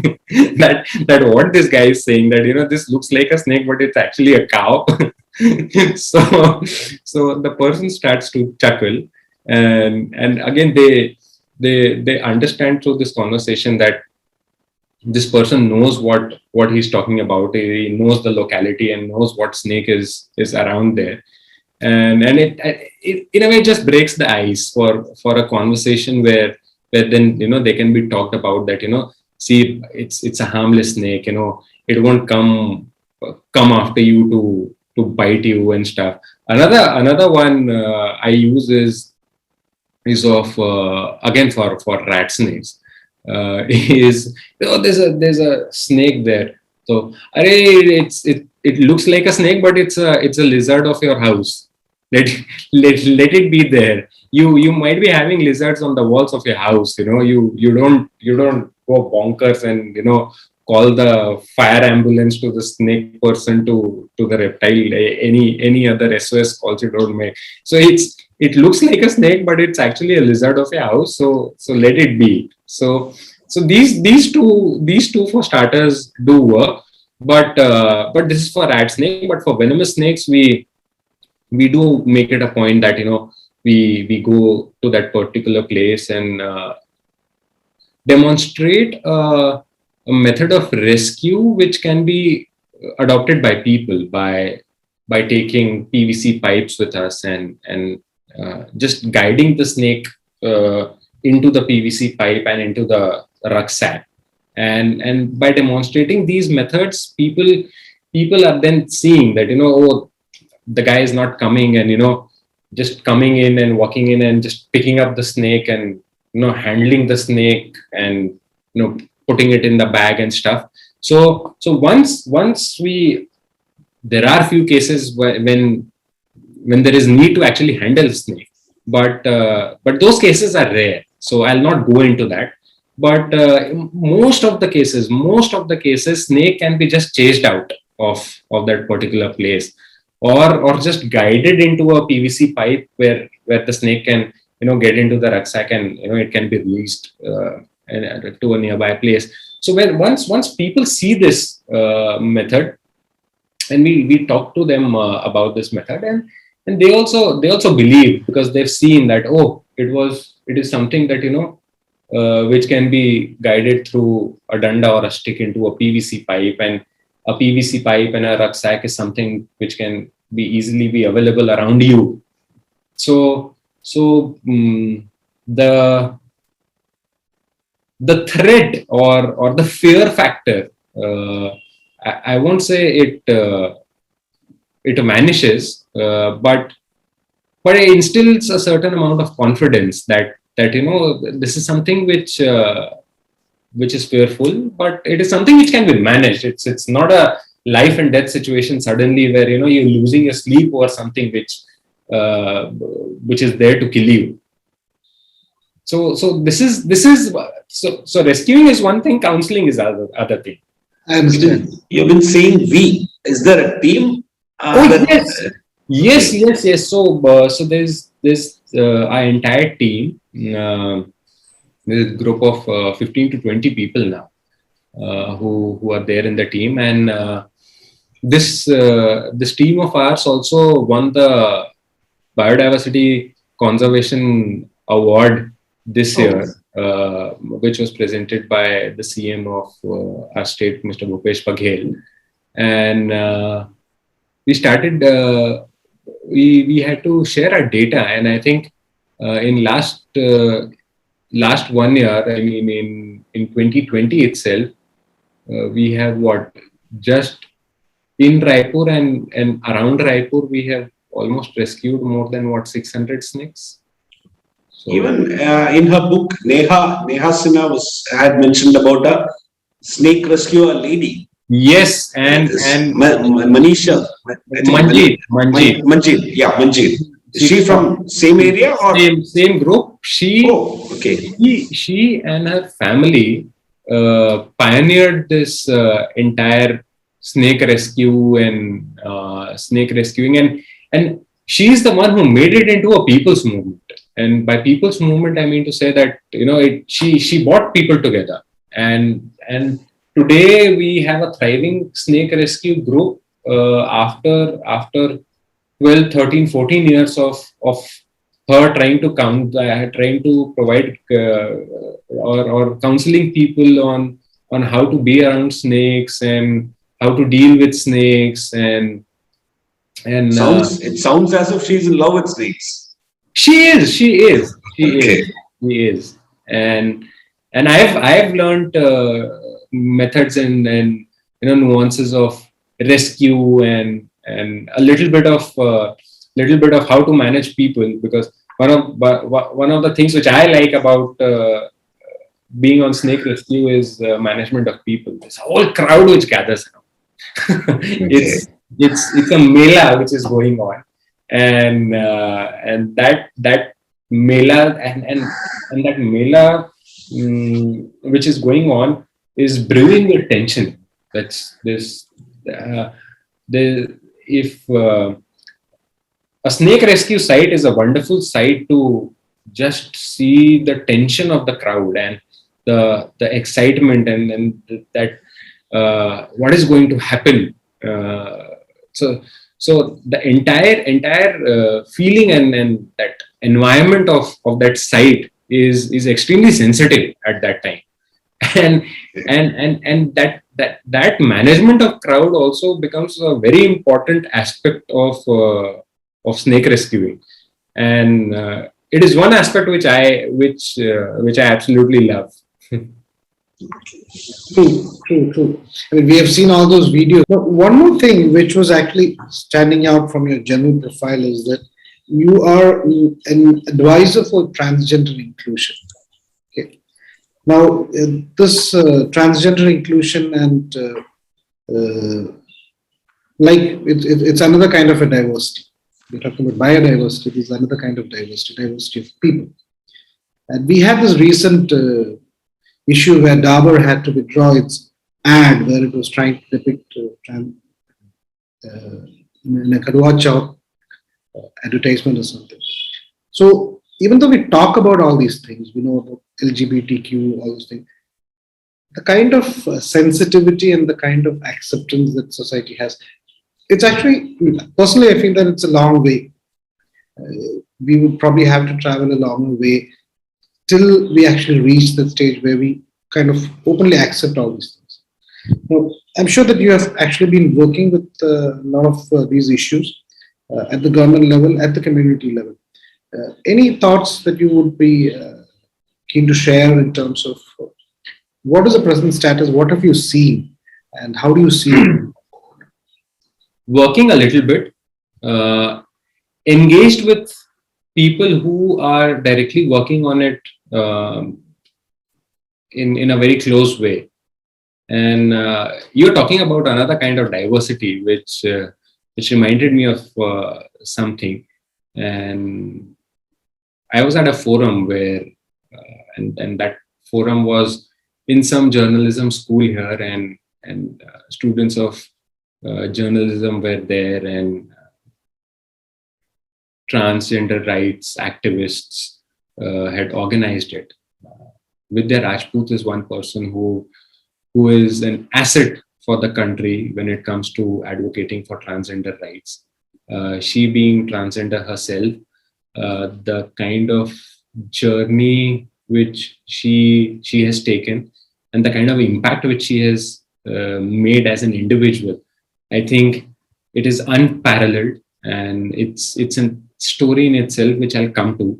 that what this guy is saying, that this looks like a snake, but it's actually a cow. so the person starts to chuckle, and again they understand through this conversation that this person knows what he's talking about. He knows the locality and knows what snake is around there, and it in a way just breaks the ice for a conversation where then they can be talked about that, see, it's a harmless snake, it won't come after you to bite you and stuff. Another one I use is of again for rat snakes. Is there's a snake there. So it looks like a snake, but it's a lizard of your house. Let it be there. You might be having lizards on the walls of your house. You don't go bonkers and call the fire ambulance to the snake person to the reptile. Any other SOS calls you don't make. So it looks like a snake, but it's actually a lizard of your house. So let it be. So these two for starters do work, but this is for rat snake. But for venomous snakes, we do make it a point that we go to that particular place and demonstrate a method of rescue which can be adopted by people by taking PVC pipes with us and just guiding the snake into the PVC pipe and into the rucksack, and by demonstrating these methods, people are then seeing that oh, the guy is not coming and just coming in and walking in and just picking up the snake and handling the snake and putting it in the bag and stuff. So once there are few cases when there is need to actually handle snake, but those cases are rare, so I'll not go into that. But most of the cases snake can be just chased out of that particular place, or just guided into a PVC pipe where the snake can get into the rucksack and it can be released to a nearby place. So when once people see this method, and we talk to them about this method, and they also believe, because they've seen that, oh, it is something that which can be guided through a danda or a stick into a PVC pipe, and a PVC pipe and a rucksack is something which can be easily be available around you. So the threat or the fear factor, I won't say it vanishes, but it instills a certain amount of confidence that this is something which is fearful, but it is something which can be managed. It's not a life and death situation suddenly where you're losing your sleep or something which is there to kill you. So this is so rescuing is one thing, counseling is other thing. I understand. You've been saying we. Is there a team? Yes. So there's our entire team. There's a group of 15 to 20 people now who are there in the team, and this team of ours also won the Biodiversity Conservation Award this year, which was presented by the CM of our state, Mr. Bhupesh Baghel, and we started. We had to share our data, and I think in last 1 year, I mean in 2020 itself, we have just in Raipur and around Raipur, we have almost rescued more than 600 snakes. So, even in her book, Neha Sinha had mentioned about a snake rescuer lady. Yes, and Manisha. Manjeet. Yeah, Manjeet. Is she from same area or same group? She and her family pioneered this entire snake rescue and snake rescuing, and she's the one who made it into a people's movement. And by people's movement, I mean to say that she brought people together, and today we have a thriving snake rescue group after 12, 13, 14 years of her trying to provide or counseling people on how to be around snakes and how to deal with snakes, and it sounds as if she's in love with snakes. She is, and I've learned methods and nuances of rescue and a little bit of how to manage people, because one of the things which I like about being on snake rescue is management of people. This whole crowd which gathers around. It's a mela which is going on, and that mela and that mela which is going on is brewing the tension. That's this. If a snake rescue site is a wonderful site to just see the tension of the crowd and the excitement and that what is going to happen. So the entire feeling and that environment of that site is extremely sensitive at that time, and that management of crowd also becomes a very important aspect of snake rescuing, and it is one aspect which I absolutely love. True. I mean, we have seen all those videos. But one more thing which was actually standing out from your general profile is that you are an advisor for transgender inclusion. Okay. Now, this transgender inclusion and it's another kind of a diversity. We're talking about biodiversity. This is another kind of diversity of people. And we had this recent issue where Dabur had to withdraw its ad where it was trying to depict in a Kadwa Chowk advertisement or something. So even though we talk about all these things, we know about LGBTQ, all those things, the kind of sensitivity and the kind of acceptance that society has, it's actually, personally, I feel that it's a long way. We would probably have to travel a long way till we actually reach that stage where we kind of openly accept all these things. Now, I'm sure that you have actually been working with a lot of these issues at the government level, at the community level. Any thoughts that you would be keen to share in terms of what is the present status? What have you seen, and how do you see it? Working a little bit, engaged with people who are directly working on it in a very close way. And you're talking about another kind of diversity, which reminded me of something. And I was at a forum where, and that forum was in some journalism school here, and students of journalism were there, and transgender rights activists had organized it. Vidya Rajput is one person who is an asset for the country when it comes to advocating for transgender rights. She being transgender herself, the kind of journey which she has taken and the kind of impact which she has made as an individual, I think it is unparalleled, and it's a story in itself which I'll come to.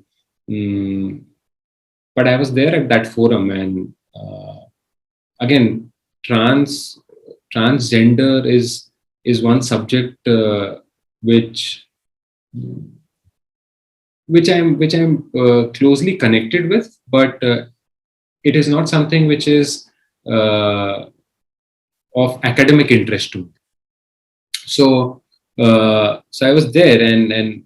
But I was there at that forum, and again, transgender is one subject which I'm closely connected with, but it is not something which is of academic interest to me. So I was there, and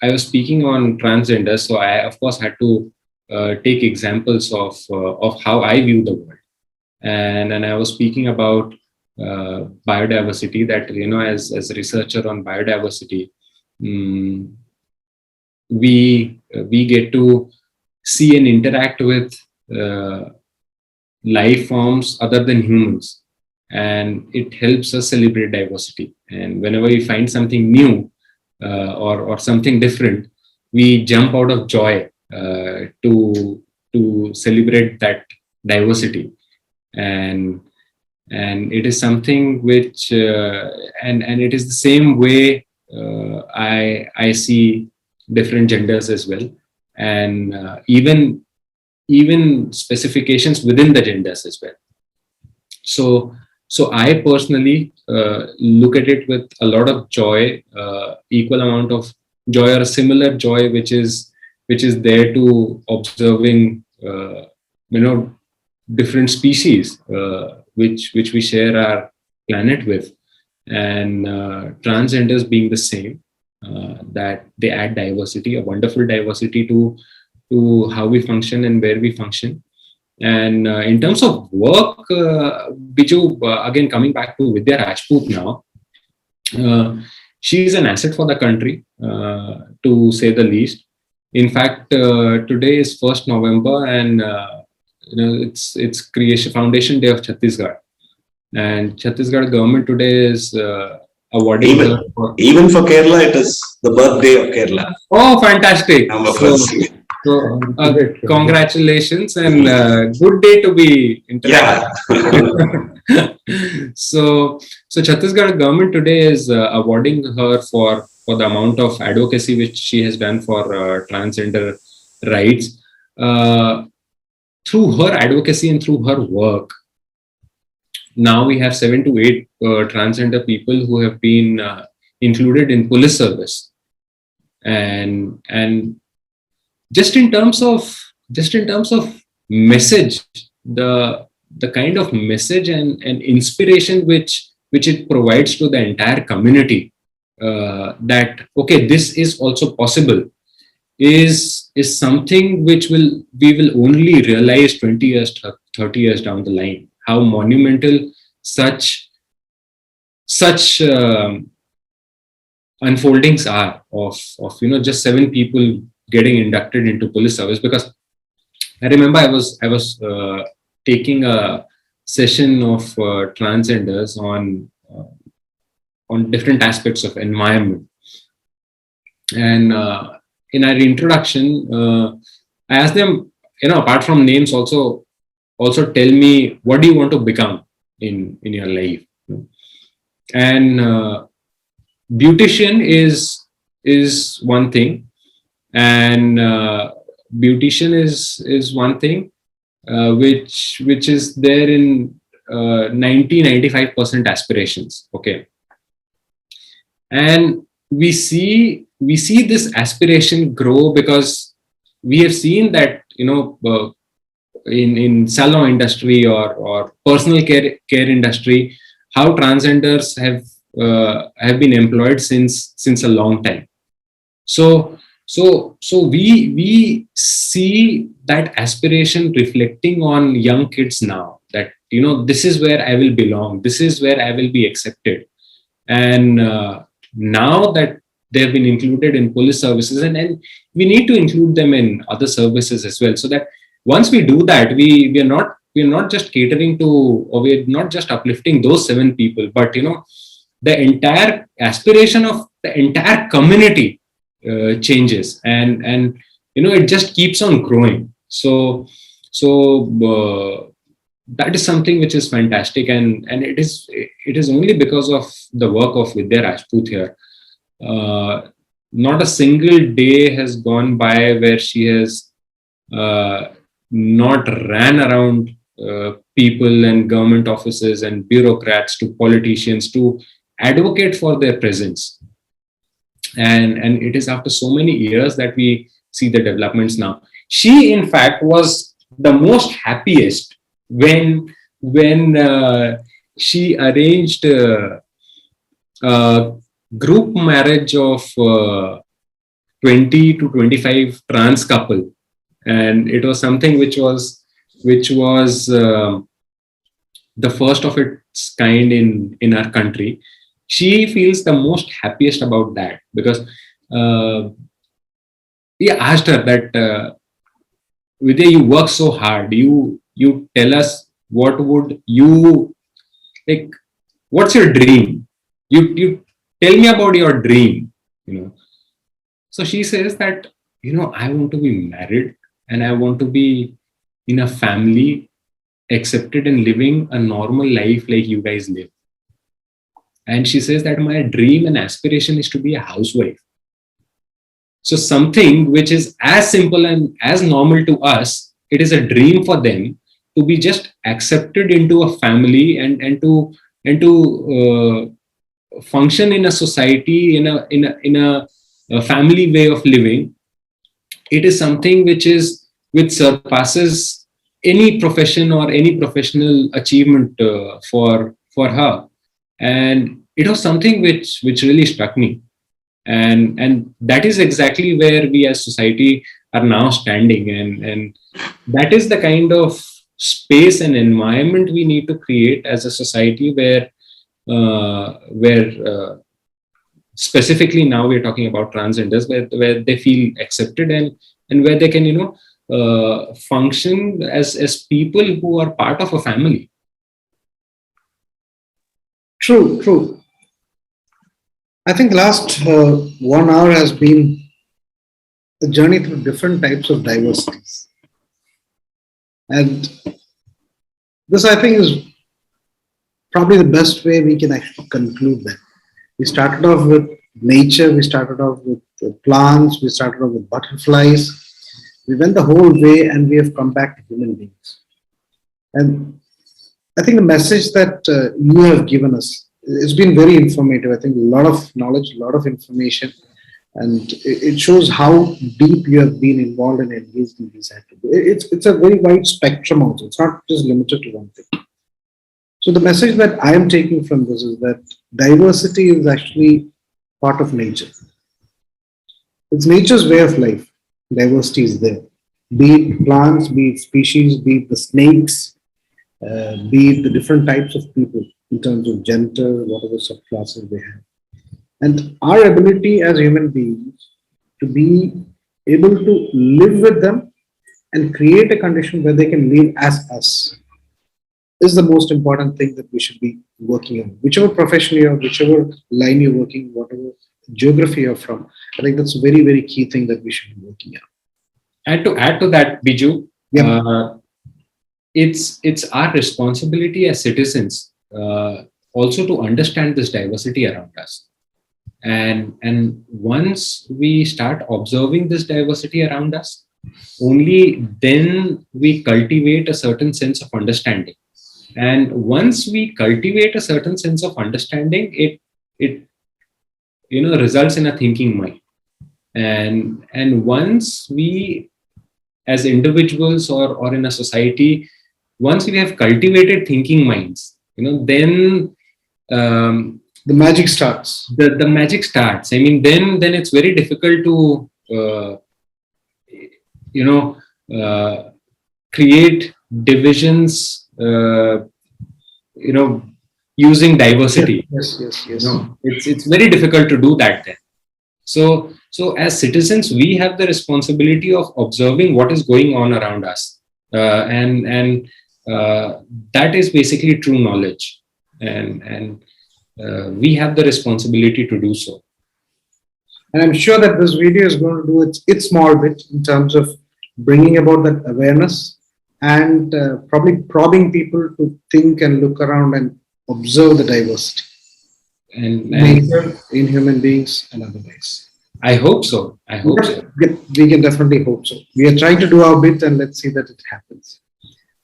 I was speaking on transgender, so I of course had to take examples of how I view the world, and I was speaking about biodiversity. That as a researcher on biodiversity, we get to see and interact with life forms other than humans, and it helps us celebrate diversity. And whenever we find something new or something different, we jump out of joy to celebrate that diversity. And it is something which and it is the same way I see different genders as well, and even specifications within the genders as well. So I personally look at it with a lot of joy, equal amount of joy or a similar joy, which is there to observing different species which we share our planet with, and transgenders being the same, that they add diversity, a wonderful diversity to how we function and where we function. And in terms of work, Biju, again coming back to Vidya Rajput now, she is an asset for the country, to say the least. In fact, today is 1st November, and it's Creation Foundation Day of Chhattisgarh, and Chhattisgarh government today is awarding her even for Kerala, it is the birthday of Kerala. Oh, fantastic! So, congratulations, and good day to be interactive. Yeah. So Chhattisgarh government today is awarding her for the amount of advocacy which she has done for transgender rights. Through her advocacy and through her work, now we have 7 to 8 transgender people who have been included in police service, and just in terms of message, the kind of message and inspiration which it provides to the entire community, that okay, this is also possible, is something which we will only realize 20 years, 30 years down the line, how monumental such unfoldings are of just 7 people getting inducted into police service. Because I remember I was taking a session of transgenders on different aspects of environment, and in our introduction, I asked them, apart from names, also tell me, what do you want to become in your life? And beautician is one thing, and beautician is one thing, which is there in 90-95% aspirations. Okay, and we see this aspiration grow because we have seen that in salon industry or personal care industry, how transgenders have been employed since a long time. So we see that aspiration reflecting on young kids now, that this is where I will belong, this is where I will be accepted. And now that they have been included in police services, and we need to include them in other services as well, so that once we do that, we are not just catering to, or we're not just uplifting those 7 people, but the entire aspiration of the entire community changes, and it just keeps on growing. So that is something which is fantastic, and it is only because of the work of Vidya Rajput here. Not a single day has gone by where she has not ran around people and government offices and bureaucrats to politicians to advocate for their presence. And it is after so many years that we see the developments now. She, in fact, was the most happiest when she arranged a group marriage of 20 to 25 trans couple, and it was something which was the first of its kind in our country. She feels the most happiest about that, because we asked her that, Vidya, you work so hard, you tell us, what would you like, what's your dream? You tell me about your dream. So she says that, I want to be married, and I want to be in a family, accepted and living a normal life like you guys live. And she says that my dream and aspiration is to be a housewife. So something which is as simple and as normal to us, it is a dream for them to be just accepted into a family and to function in a society, in a family way of living. It is something which surpasses any profession or any professional achievement for her. And it was something which really struck me, and that is exactly where we as society are now standing, and that is the kind of space and environment we need to create as a society, where specifically now we're talking about transgenders, where they feel accepted, and where they can function as people who are part of a family. True. I think the last 1 hour has been a journey through different types of diversities. And this, I think, is probably the best way we can actually conclude that. We started off with nature, we started off with plants, we started off with butterflies. We went the whole way, and we have come back to human beings. And I think the message that you have given us, it's been very informative. I think a lot of knowledge, a lot of information, and it shows how deep you have been involved and engaged in these activities. It's a very wide spectrum also. It's not just limited to one thing. So the message that I am taking from this is that diversity is actually part of nature. It's nature's way of life. Diversity is there. Be it plants, be it species, be it the snakes, be it the different types of people in terms of gender, whatever subclasses they have. And our ability as human beings to be able to live with them and create a condition where they can live as us is the most important thing that we should be working on. Whichever profession you're, whichever line you're working, whatever geography you're from, I think that's a very, very key thing that we should be working on. And to add to that, Biju, Yeah. it's our responsibility as citizens also to understand this diversity around us. And once we start observing this diversity around us, only then we cultivate a certain sense of understanding. And once we cultivate a certain sense of understanding, it results in a thinking mind. And once we, as individuals or in a society, once we have cultivated thinking minds, then The magic starts. the magic starts. I mean, then it's very difficult to create divisions, using diversity. Yes. It's very difficult to do that then. So as citizens, we have the responsibility of observing what is going on around us, and that is basically true knowledge, and we have the responsibility to do so. And I'm sure that this video is going to do its small bit in terms of bringing about that awareness and probably prodding people to think and look around and observe the diversity And in human beings and otherwise. I hope so. Yep, we can definitely hope so. We are trying to do our bit and let's see that it happens.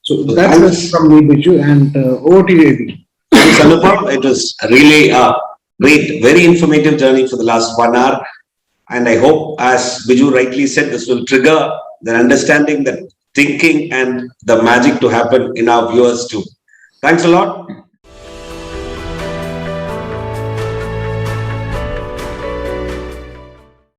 So that's from me, Biju, and over to you, AB. Thanks, Anupam. It was really a great, very informative journey for the last 1 hour. And I hope, as Biju rightly said, this will trigger the understanding, the thinking, and the magic to happen in our viewers too. Thanks a lot.